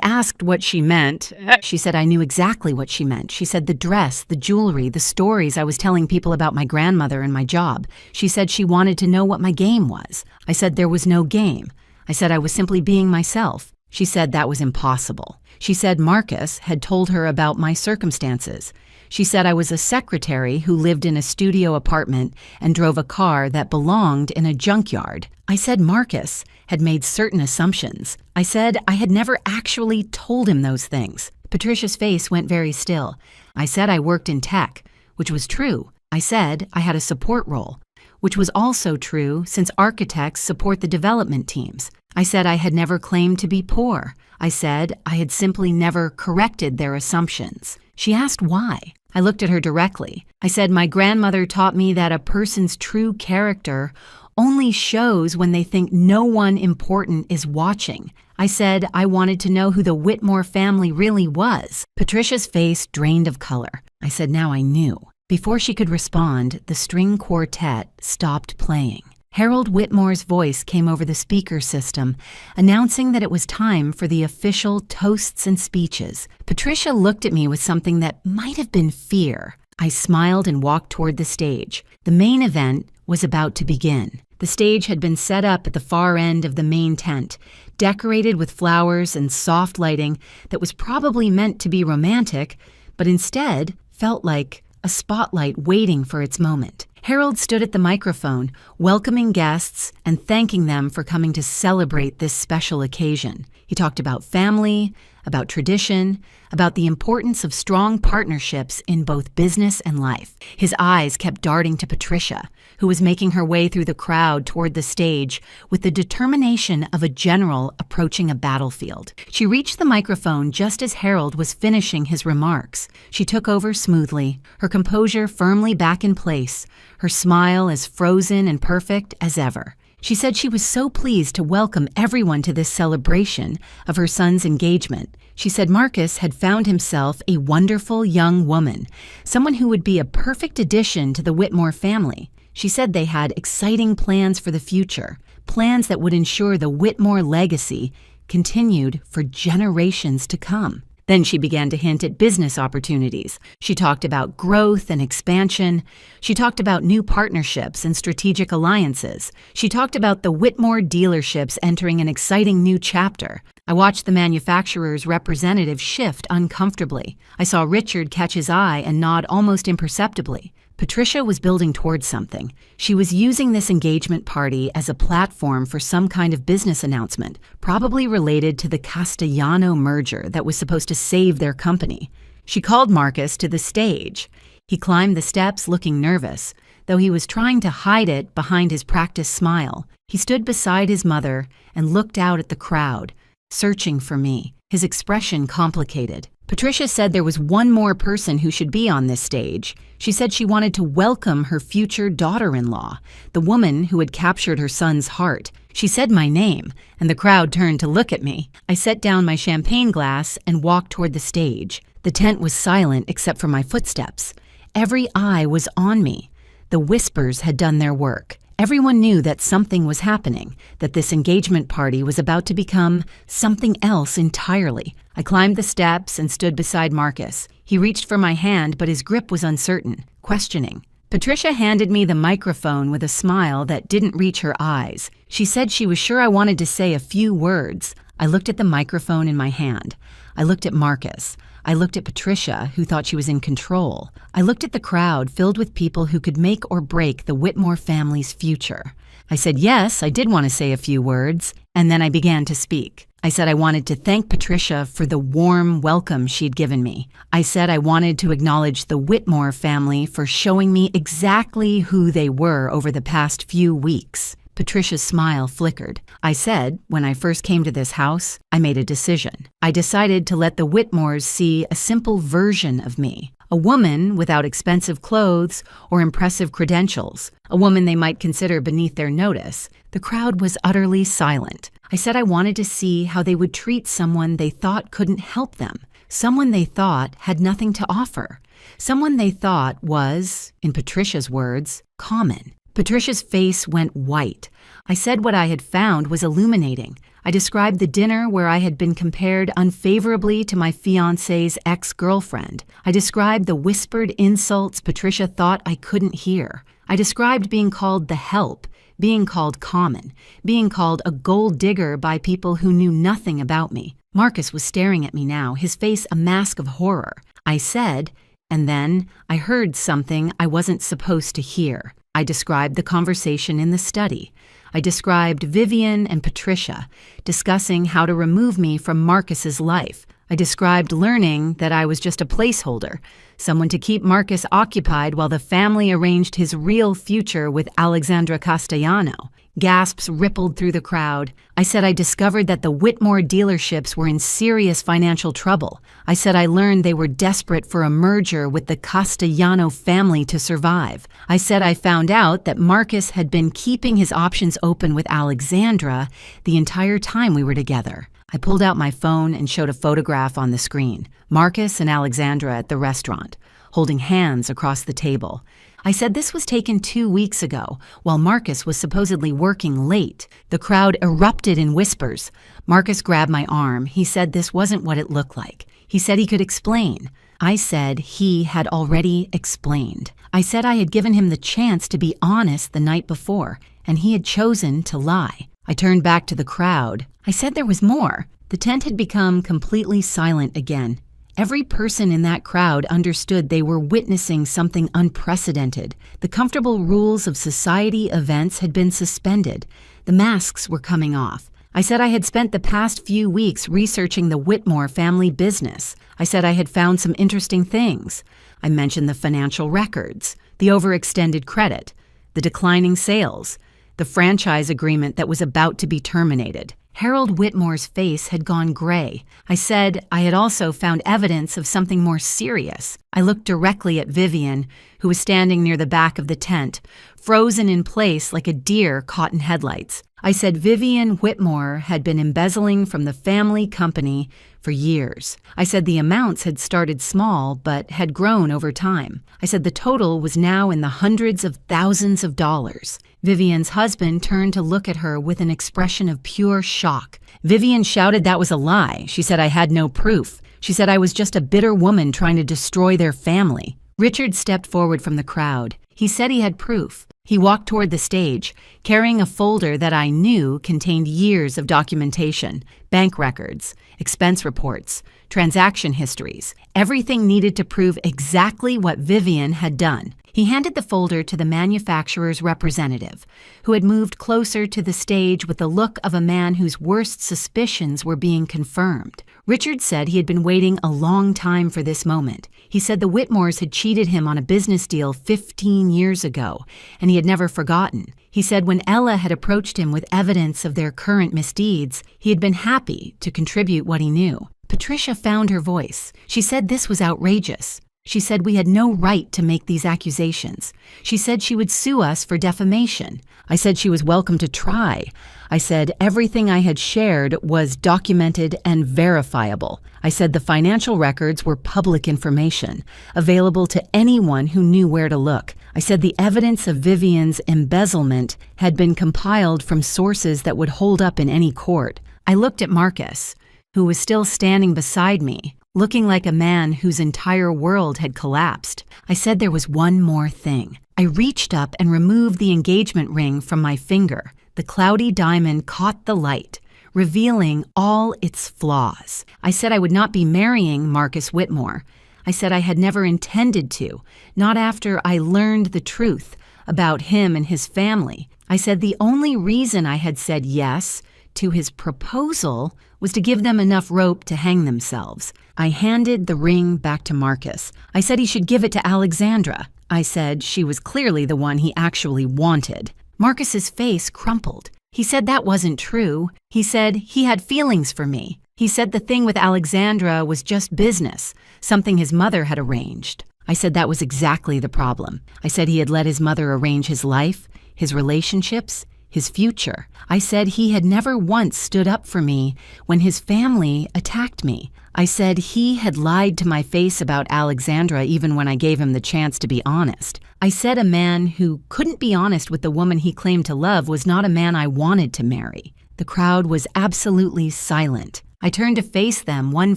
asked what she meant. She said I knew exactly what she meant. She said the dress, the jewelry, the stories I was telling people about my grandmother and my job. She said she wanted to know what my game was. I said there was no game. I said I was simply being myself. She said that was impossible. She said Marcus had told her about my circumstances. She said I was a secretary who lived in a studio apartment and drove a car that belonged in a junkyard. I said Marcus had made certain assumptions. I said I had never actually told him those things. Patricia's face went very still. I said I worked in tech, which was true. I said I had a support role, which was also true since architects support the development teams. I said I had never claimed to be poor. I said I had simply never corrected their assumptions. She asked why. I looked at her directly. I said my grandmother taught me that a person's true character only shows when they think no one important is watching. I said I wanted to know who the Whitmore family really was. Patricia's face drained of color. I said now I knew. Before she could respond, the string quartet stopped playing. Harold Whitmore's voice came over the speaker system, announcing that it was time for the official toasts and speeches. Patricia looked at me with something that might have been fear. I smiled and walked toward the stage. The main event was about to begin. The stage had been set up at the far end of the main tent, decorated with flowers and soft lighting that was probably meant to be romantic, but instead felt like a spotlight waiting for its moment. Harold stood at the microphone, welcoming guests and thanking them for coming to celebrate this special occasion. He talked about family, about tradition, about the importance of strong partnerships in both business and life. His eyes kept darting to Patricia, who was making her way through the crowd toward the stage with the determination of a general approaching a battlefield. She reached the microphone just as Harold was finishing his remarks. She took over smoothly, her composure firmly back in place, her smile as frozen and perfect as ever. She said she was so pleased to welcome everyone to this celebration of her son's engagement. She said Marcus had found himself a wonderful young woman, someone who would be a perfect addition to the Whitmore family. She said they had exciting plans for the future, plans that would ensure the Whitmore legacy continued for generations to come. Then she began to hint at business opportunities. She talked about growth and expansion. She talked about new partnerships and strategic alliances. She talked about the Whitmore dealerships entering an exciting new chapter. I watched the manufacturer's representative shift uncomfortably. I saw Richard catch his eye and nod almost imperceptibly. Patricia was building towards something. She was using this engagement party as a platform for some kind of business announcement, probably related to the Castellano merger that was supposed to save their company. She called Marcus to the stage. He climbed the steps looking nervous, though he was trying to hide it behind his practiced smile. He stood beside his mother and looked out at the crowd, searching for me, his expression complicated. Patricia said there was one more person who should be on this stage. She said she wanted to welcome her future daughter-in-law, the woman who had captured her son's heart. She said my name, and the crowd turned to look at me. I set down my champagne glass and walked toward the stage. The tent was silent except for my footsteps. Every eye was on me. The whispers had done their work. Everyone knew that something was happening, that this engagement party was about to become something else entirely. I climbed the steps and stood beside Marcus. He reached for my hand, but his grip was uncertain, questioning. Patricia handed me the microphone with a smile that didn't reach her eyes. She said she was sure I wanted to say a few words. I looked at the microphone in my hand. I looked at Marcus. I looked at Patricia, who thought she was in control. I looked at the crowd filled with people who could make or break the Whitmore family's future. I said yes, I did want to say a few words, and then I began to speak. I said I wanted to thank Patricia for the warm welcome she'd given me. I said I wanted to acknowledge the Whitmore family for showing me exactly who they were over the past few weeks. Patricia's smile flickered. I said, when I first came to this house, I made a decision. I decided to let the Whitmores see a simple version of me, a woman without expensive clothes or impressive credentials, a woman they might consider beneath their notice. The crowd was utterly silent. I said I wanted to see how they would treat someone they thought couldn't help them, someone they thought had nothing to offer, someone they thought was, in Patricia's words, common. Patricia's face went white. I said what I had found was illuminating. I described the dinner where I had been compared unfavorably to my fiancé's ex-girlfriend. I described the whispered insults Patricia thought I couldn't hear. I described being called the help, being called common, being called a gold digger by people who knew nothing about me. Marcus was staring at me now, his face a mask of horror. I said, and then I heard something I wasn't supposed to hear. I described the conversation in the study. I described Vivian and Patricia discussing how to remove me from Marcus's life. I described learning that I was just a placeholder, someone to keep Marcus occupied while the family arranged his real future with Alexandra Castellano. Gasps rippled through the crowd. I said I discovered that the Whitmore dealerships were in serious financial trouble. I said I learned they were desperate for a merger with the Castellano family to survive. I said I found out that Marcus had been keeping his options open with Alexandra the entire time we were together. I pulled out my phone and showed a photograph on the screen. Marcus and Alexandra at the restaurant, holding hands across the table. I said this was taken 2 weeks ago, while Marcus was supposedly working late. The crowd erupted in whispers. Marcus grabbed my arm. He said this wasn't what it looked like. He said he could explain. I said he had already explained. I said I had given him the chance to be honest the night before, and he had chosen to lie. I turned back to the crowd. I said there was more. The tent had become completely silent again. Every person in that crowd understood they were witnessing something unprecedented. The comfortable rules of society events had been suspended. The masks were coming off. I said I had spent the past few weeks researching the Whitmore family business. I said I had found some interesting things. I mentioned the financial records, the overextended credit, the declining sales, the franchise agreement that was about to be terminated. Harold Whitmore's face had gone gray. I said I had also found evidence of something more serious. I looked directly at Vivian, who was standing near the back of the tent, frozen in place like a deer caught in headlights. I said Vivian Whitmore had been embezzling from the family company for years. I said the amounts had started small but had grown over time. I said the total was now in the hundreds of thousands of dollars. Vivian's husband turned to look at her with an expression of pure shock. Vivian shouted that was a lie. She said I had no proof. She said I was just a bitter woman trying to destroy their family. Richard stepped forward from the crowd. He said he had proof. He walked toward the stage, carrying a folder that I knew contained years of documentation, bank records, expense reports, transaction histories, everything needed to prove exactly what Vivian had done. He handed the folder to the manufacturer's representative, who had moved closer to the stage with the look of a man whose worst suspicions were being confirmed. Richard said he had been waiting a long time for this moment. He said the Whitmores had cheated him on a business deal 15 years ago, and he had never forgotten. He said when Ella had approached him with evidence of their current misdeeds, he had been happy to contribute what he knew. Patricia found her voice. She said this was outrageous. She said we had no right to make these accusations. She said she would sue us for defamation. I said she was welcome to try. I said everything I had shared was documented and verifiable. I said the financial records were public information, available to anyone who knew where to look. I said the evidence of Vivian's embezzlement had been compiled from sources that would hold up in any court. I looked at Marcus, who was still standing beside me, looking like a man whose entire world had collapsed. I said there was one more thing. I reached up and removed the engagement ring from my finger. The cloudy diamond caught the light, revealing all its flaws. I said I would not be marrying Marcus Whitmore. I said I had never intended to, not after I learned the truth about him and his family. I said the only reason I had said yes to his proposal was to give them enough rope to hang themselves. I handed the ring back to Marcus. I said he should give it to Alexandra. I said she was clearly the one he actually wanted. Marcus's face crumpled. He said that wasn't true. He said he had feelings for me. He said the thing with Alexandra was just business, something his mother had arranged. I said that was exactly the problem. I said he had let his mother arrange his life, his relationships, his future. I said he had never once stood up for me when his family attacked me. I said he had lied to my face about Alexandra even when I gave him the chance to be honest. I said a man who couldn't be honest with the woman he claimed to love was not a man I wanted to marry. The crowd was absolutely silent. I turned to face them one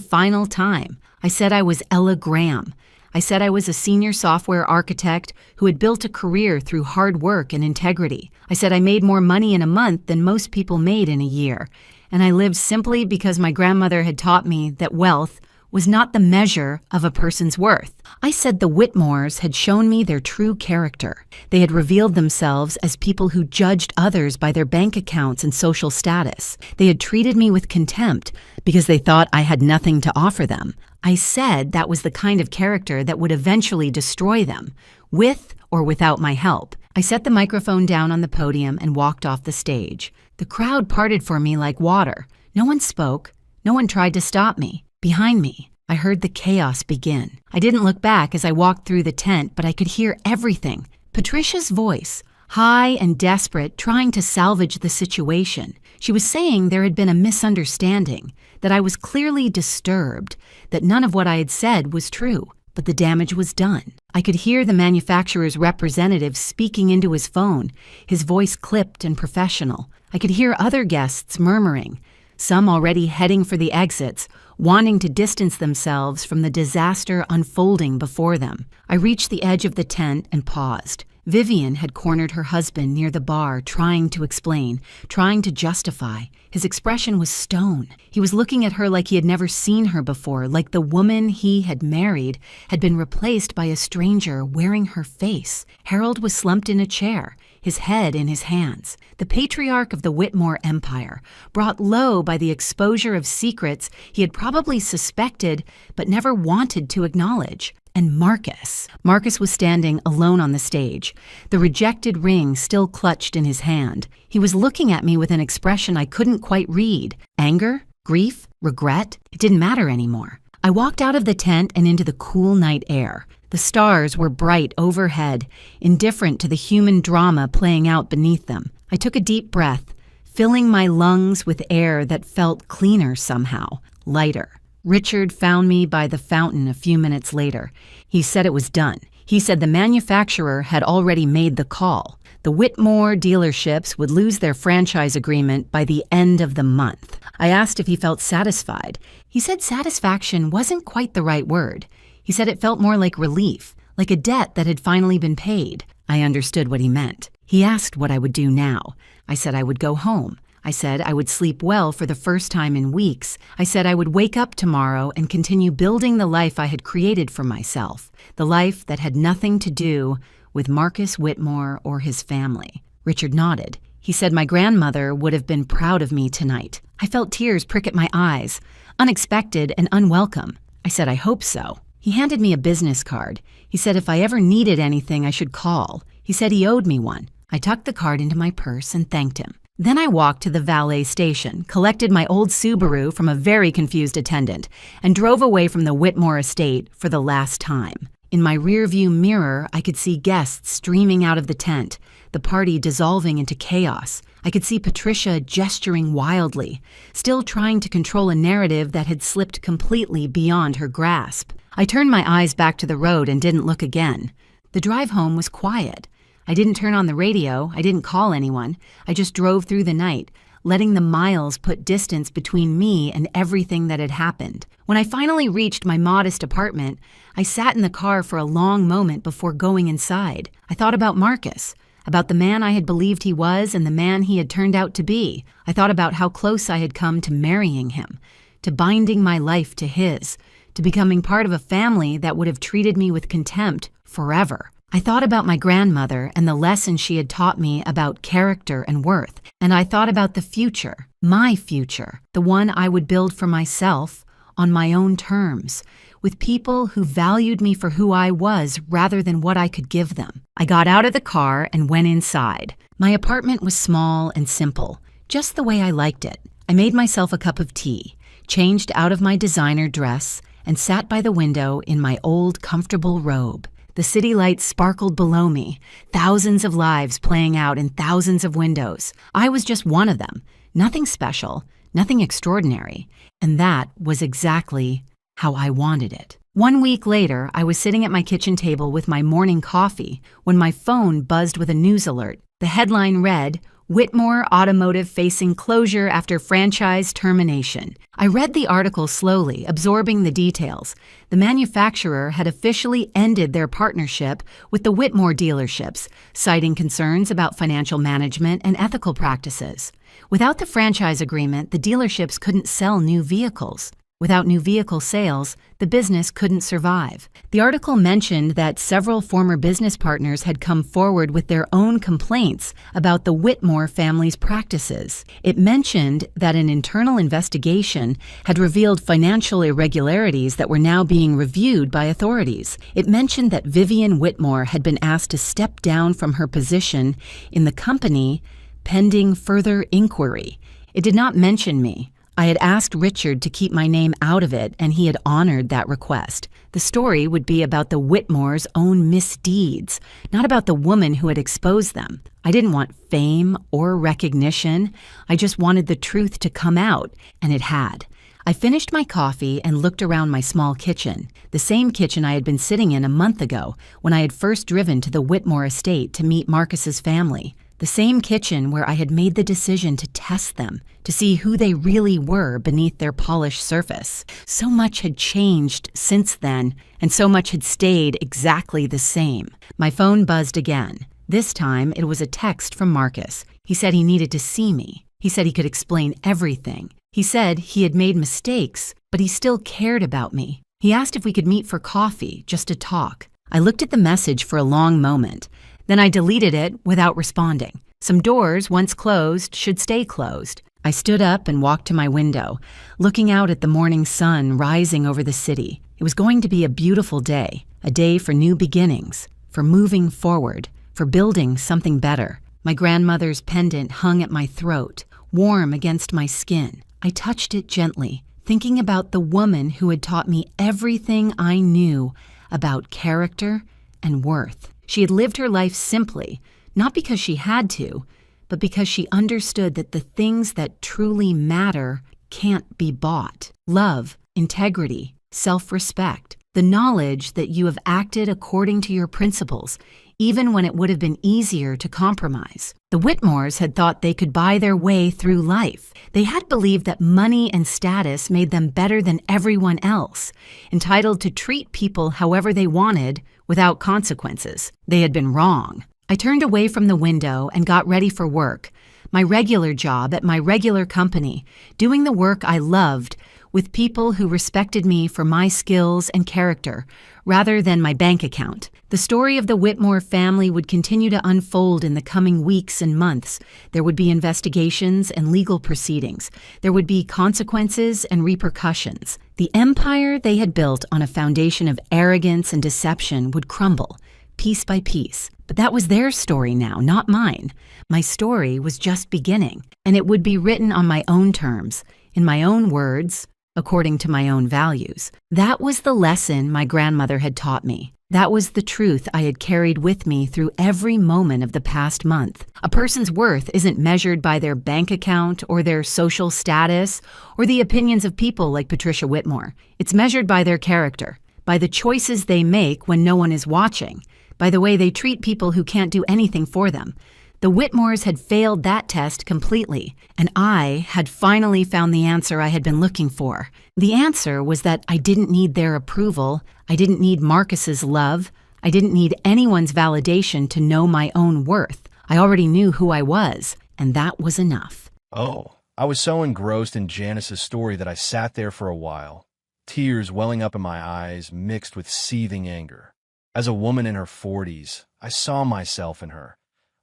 final time. I said I was Ella Graham. I said I was a senior software architect who had built a career through hard work and integrity. I said I made more money in a month than most people made in a year, and I lived simply because my grandmother had taught me that wealth was not the measure of a person's worth. I said the Whitmores had shown me their true character. They had revealed themselves as people who judged others by their bank accounts and social status. They had treated me with contempt because they thought I had nothing to offer them. I said that was the kind of character that would eventually destroy them, with or without my help. I set the microphone down on the podium and walked off the stage. The crowd parted for me like water. No one spoke. No one tried to stop me. Behind me, I heard the chaos begin. I didn't look back as I walked through the tent, but I could hear everything. Patricia's voice, high and desperate, trying to salvage the situation. She was saying there had been a misunderstanding, that I was clearly disturbed, that none of what I had said was true, but the damage was done. I could hear the manufacturer's representative speaking into his phone, his voice clipped and professional. I could hear other guests murmuring, some already heading for the exits, wanting to distance themselves from the disaster unfolding before them. I reached the edge of the tent and paused. Vivian had cornered her husband near the bar, trying to explain, trying to justify. His expression was stone. He was looking at her like he had never seen her before, like the woman he had married had been replaced by a stranger wearing her face. Harold was slumped in a chair, his head in his hands. The patriarch of the Whitmore Empire, brought low by the exposure of secrets he had probably suspected but never wanted to acknowledge. And Marcus. Marcus was standing alone on the stage, the rejected ring still clutched in his hand. He was looking at me with an expression I couldn't quite read. Anger? Grief? Regret? It didn't matter anymore. I walked out of the tent and into the cool night air. The stars were bright overhead, indifferent to the human drama playing out beneath them. I took a deep breath, filling my lungs with air that felt cleaner somehow, lighter. Richard found me by the fountain a few minutes later. He said it was done. He said the manufacturer had already made the call. The Whitmore dealerships would lose their franchise agreement by the end of the month. I asked if he felt satisfied. He said satisfaction wasn't quite the right word. He said it felt more like relief, like a debt that had finally been paid. I understood what he meant. He asked what I would do now. I said I would go home. I said I would sleep well for the first time in weeks. I said I would wake up tomorrow and continue building the life I had created for myself, the life that had nothing to do with Marcus Whitmore or his family. Richard nodded. He said my grandmother would have been proud of me tonight. I felt tears prick at my eyes, unexpected and unwelcome. I said I hope so. He handed me a business card. He said if I ever needed anything, I should call. He said he owed me one. I tucked the card into my purse and thanked him. Then I walked to the valet station, collected my old Subaru from a very confused attendant, and drove away from the Whitmore estate for the last time. In my rearview mirror, I could see guests streaming out of the tent, the party dissolving into chaos. I could see Patricia gesturing wildly, still trying to control a narrative that had slipped completely beyond her grasp. I turned my eyes back to the road and didn't look again. The drive home was quiet. I didn't turn on the radio, I didn't call anyone. I just drove through the night, letting the miles put distance between me and everything that had happened. When I finally reached my modest apartment, I sat in the car for a long moment before going inside. I thought about Marcus, about the man I had believed he was and the man he had turned out to be. I thought about how close I had come to marrying him, to binding my life to his, to becoming part of a family that would have treated me with contempt forever. I thought about my grandmother and the lesson she had taught me about character and worth, and I thought about the future, my future, the one I would build for myself on my own terms, with people who valued me for who I was rather than what I could give them. I got out of the car and went inside. My apartment was small and simple, just the way I liked it. I made myself a cup of tea, changed out of my designer dress, and sat by the window in my old comfortable robe. The city lights sparkled below me, thousands of lives playing out in thousands of windows. I was just one of them, nothing special, nothing extraordinary, and that was exactly how I wanted it. 1 week later, I was sitting at my kitchen table with my morning coffee when my phone buzzed with a news alert. The headline read, Whitmore Automotive facing closure after franchise termination. I read the article slowly, absorbing the details. The manufacturer had officially ended their partnership with the Whitmore dealerships, citing concerns about financial management and ethical practices. Without the franchise agreement, the dealerships couldn't sell new vehicles. Without new vehicle sales, the business couldn't survive. The article mentioned that several former business partners had come forward with their own complaints about the Whitmore family's practices. It mentioned that an internal investigation had revealed financial irregularities that were now being reviewed by authorities. It mentioned that Vivian Whitmore had been asked to step down from her position in the company pending further inquiry. It did not mention me. I had asked Richard to keep my name out of it, and he had honored that request. The story would be about the Whitmores' own misdeeds, not about the woman who had exposed them. I didn't want fame or recognition. I just wanted the truth to come out, and it had. I finished my coffee and looked around my small kitchen, the same kitchen I had been sitting in a month ago when I had first driven to the Whitmore estate to meet Marcus's family. The same kitchen where I had made the decision to test them, to see who they really were beneath their polished surface. So much had changed since then, and so much had stayed exactly the same. My phone buzzed again. This time, it was a text from Marcus. He said he needed to see me. He said he could explain everything. He said he had made mistakes, but he still cared about me. He asked if we could meet for coffee, just to talk. I looked at the message for a long moment. Then I deleted it without responding. Some doors, once closed, should stay closed. I stood up and walked to my window, looking out at the morning sun rising over the city. It was going to be a beautiful day, a day for new beginnings, for moving forward, for building something better. My grandmother's pendant hung at my throat, warm against my skin. I touched it gently, thinking about the woman who had taught me everything I knew about character and worth. She had lived her life simply, not because she had to, but because she understood that the things that truly matter can't be bought. Love, integrity, self-respect, the knowledge that you have acted according to your principles, even when it would have been easier to compromise. The Whitmores had thought they could buy their way through life. They had believed that money and status made them better than everyone else, entitled to treat people however they wanted without consequences. They had been wrong. I turned away from the window and got ready for work, my regular job at my regular company, doing the work I loved with people who respected me for my skills and character, rather than my bank account. The story of the Whitmore family would continue to unfold in the coming weeks and months. There would be investigations and legal proceedings. There would be consequences and repercussions. The empire they had built on a foundation of arrogance and deception would crumble, piece by piece. But that was their story now, not mine. My story was just beginning, and it would be written on my own terms, in my own words, according to my own values. That was the lesson my grandmother had taught me. That was the truth I had carried with me through every moment of the past month. A person's worth isn't measured by their bank account or their social status or the opinions of people like Patricia Whitmore. It's measured by their character, by the choices they make when no one is watching, by the way they treat people who can't do anything for them. The Whitmores had failed that test completely, and I had finally found the answer I had been looking for. The answer was that I didn't need their approval, I didn't need Marcus's love, I didn't need anyone's validation to know my own worth. I already knew who I was, and that was enough. Oh, I was so engrossed in Janice's story that I sat there for a while, tears welling up in my eyes mixed with seething anger. As a woman in her 40s, I saw myself in her.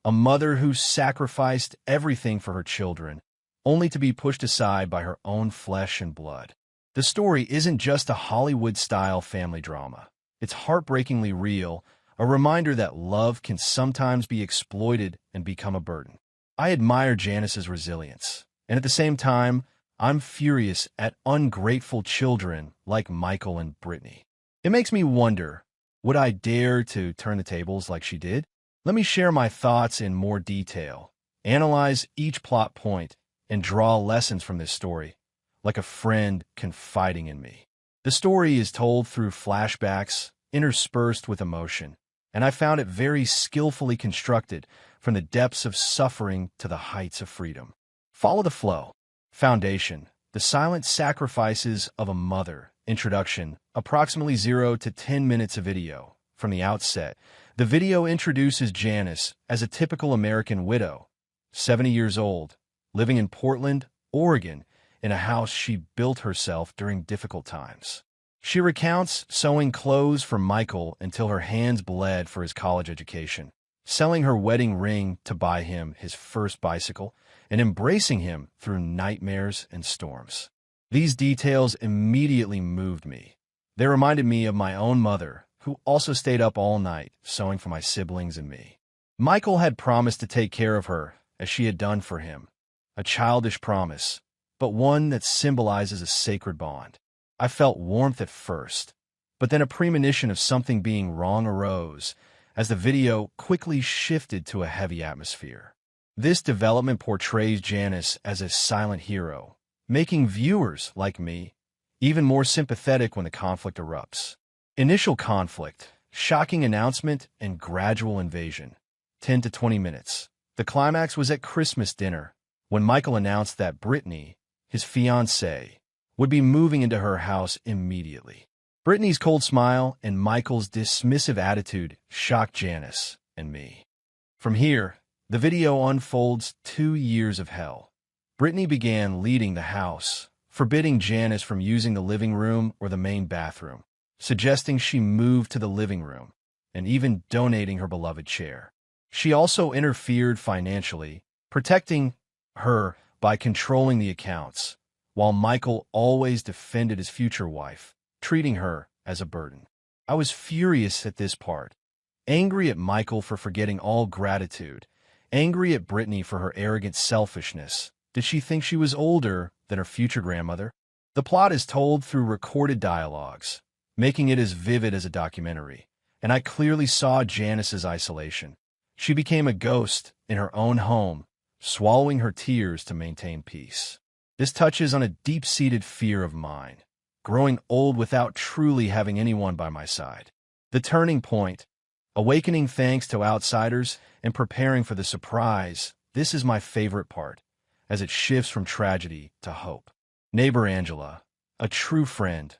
A mother who sacrificed everything for her children, only to be pushed aside by her own flesh and blood. The story isn't just a Hollywood-style family drama. It's heartbreakingly real, a reminder that love can sometimes be exploited and become a burden. I admire Janice's resilience, and at the same time, I'm furious at ungrateful children like Michael and Brittany. It makes me wonder, would I dare to turn the tables like she did? Let me share my thoughts in more detail, analyze each plot point, and draw lessons from this story, like a friend confiding in me. The story is told through flashbacks, interspersed with emotion, and I found it very skillfully constructed from the depths of suffering to the heights of freedom. Follow the flow. Foundation, the silent sacrifices of a mother. Introduction, approximately 0 to 10 minutes of video. From the outset, the video introduces Janice as a typical American widow, 70 years old, living in Portland, Oregon, in a house she built herself during difficult times. She recounts sewing clothes for Michael until her hands bled for his college education, selling her wedding ring to buy him his first bicycle, and embracing him through nightmares and storms. These details immediately moved me. They reminded me of my own mother, who also stayed up all night sewing for my siblings and me. Michael had promised to take care of her as she had done for him. A childish promise, but one that symbolizes a sacred bond. I felt warmth at first, but then a premonition of something being wrong arose as the video quickly shifted to a heavy atmosphere. This development portrays Janice as a silent hero, making viewers like me even more sympathetic when the conflict erupts. Initial conflict, shocking announcement, and gradual invasion. 10 to 20 minutes. The climax was at Christmas dinner, when Michael announced that Brittany, his fiancé, would be moving into her house immediately. Brittany's cold smile and Michael's dismissive attitude shocked Janice and me. From here, the video unfolds 2 years of hell. Brittany began leading the house, forbidding Janice from using the living room or the main bathroom, suggesting she move to the living room, and even donating her beloved chair. She also interfered financially, protecting her by controlling the accounts, while Michael always defended his future wife, treating her as a burden. I was furious at this part, angry at Michael for forgetting all gratitude, angry at Brittany for her arrogant selfishness. Did she think she was older than her future grandmother? The plot is told through recorded dialogues, making it as vivid as a documentary, and I clearly saw Janice's isolation. She became a ghost in her own home, swallowing her tears to maintain peace. This touches on a deep-seated fear of mine, growing old without truly having anyone by my side. The turning point, awakening thanks to outsiders and preparing for the surprise. This is my favorite part, as it shifts from tragedy to hope. Neighbor Angela, a true friend,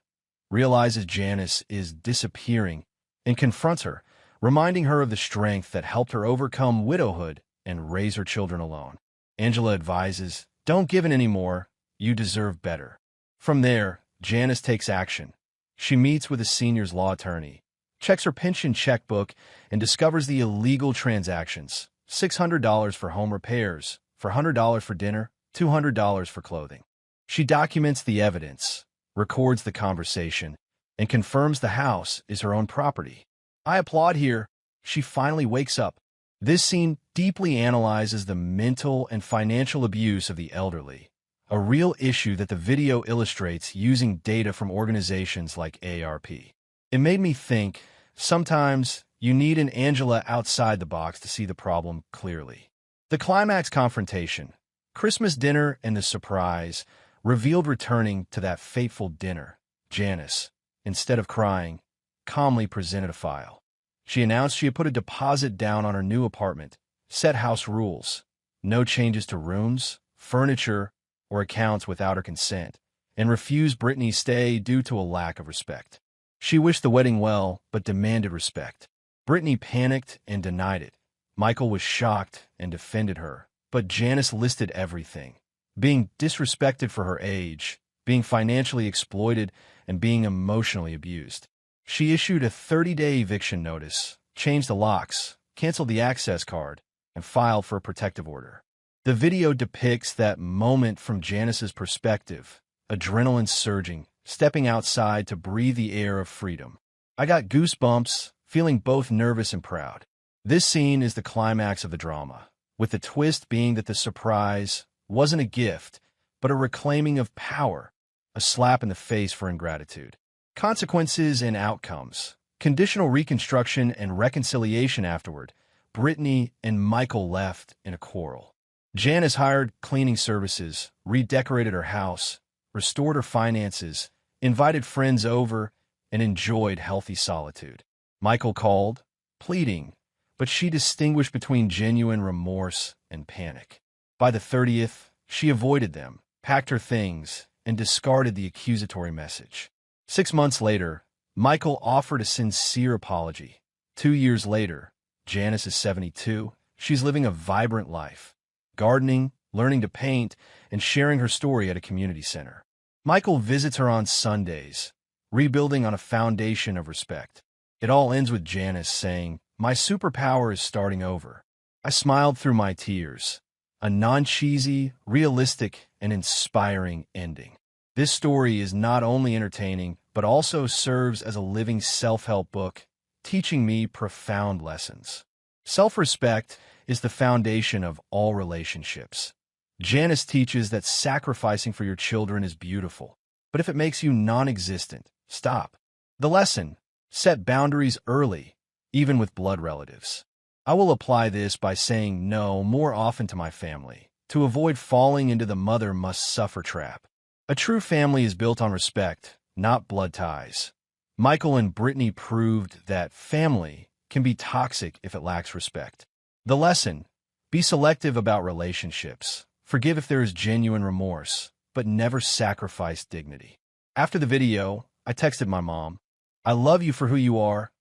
realizes Janice is disappearing and confronts her, reminding her of the strength that helped her overcome widowhood and raise her children alone. Angela advises, "Don't give in anymore, you deserve better." From there, Janice takes action. She meets with a seniors law attorney, checks her pension checkbook, and discovers the illegal transactions: $600 for home repairs, $400 for dinner, $200 for clothing. She documents the evidence, records the conversation, and confirms the house is her own property. I applaud here. She finally wakes up. This scene deeply analyzes the mental and financial abuse of the elderly, a real issue that the video illustrates using data from organizations like AARP. It made me think, sometimes you need an Angela outside the box to see the problem clearly. The climax confrontation, Christmas dinner and the surprise, revealed returning to that fateful dinner. Janice, instead of crying, calmly presented a file. She announced she had put a deposit down on her new apartment, set house rules, no changes to rooms, furniture, or accounts without her consent, and refused Brittany's stay due to a lack of respect. She wished the wedding well, but demanded respect. Brittany panicked and denied it. Michael was shocked and defended her, but Janice listed everything: being disrespected for her age, being financially exploited, and being emotionally abused. She issued a 30-day eviction notice, changed the locks, canceled the access card, and filed for a protective order. The video depicts that moment from Janice's perspective, adrenaline surging, stepping outside to breathe the air of freedom. I got goosebumps, feeling both nervous and proud. This scene is the climax of the drama, with the twist being that the surprise wasn't a gift, but a reclaiming of power, a slap in the face for ingratitude. Consequences and outcomes, conditional reconstruction and reconciliation afterward. Brittany and Michael left in a quarrel. Janice hired cleaning services, redecorated her house, restored her finances, invited friends over, and enjoyed healthy solitude. Michael called, pleading, but she distinguished between genuine remorse and panic. By the 30th, she avoided them, packed her things, and discarded the accusatory message. 6 months later, Michael offered a sincere apology. 2 years later, Janice is 72. She's living a vibrant life, gardening, learning to paint, and sharing her story at a community center. Michael visits her on Sundays, rebuilding on a foundation of respect. It all ends with Janice saying, "My superpower is starting over." I smiled through my tears. A non-cheesy, realistic, and inspiring ending. This story is not only entertaining, but also serves as a living self-help book, teaching me profound lessons. Self-respect is the foundation of all relationships. Janice teaches that sacrificing for your children is beautiful, but if it makes you non-existent, stop. The lesson: set boundaries early, even with blood relatives. I will apply this by saying no more often to my family, to avoid falling into the mother must suffer trap. A true family is built on respect, not blood ties. Michael and Brittany proved that family can be toxic if it lacks respect. The lesson: be selective about relationships. Forgive if there is genuine remorse, but never sacrifice dignity. After the video, I texted my mom, "I love you for who you are,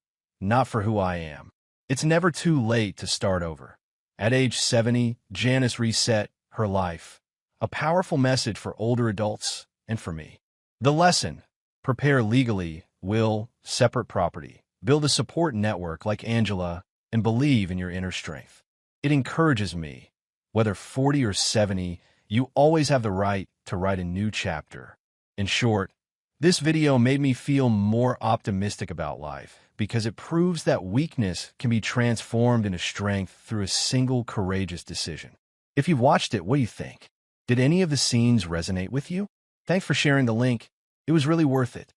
not for who I am." It's never too late to start over. At age 70, Janice reset her life. A powerful message for older adults and for me. The lesson: prepare legally, will, separate property, build a support network like Angela, and believe in your inner strength. It encourages me. Whether 40 or 70, you always have the right to write a new chapter. In short, this video made me feel more optimistic about life because it proves that weakness can be transformed into strength through a single courageous decision. If you've watched it, what do you think? Did any of the scenes resonate with you? Thanks for sharing the link. It was really worth it.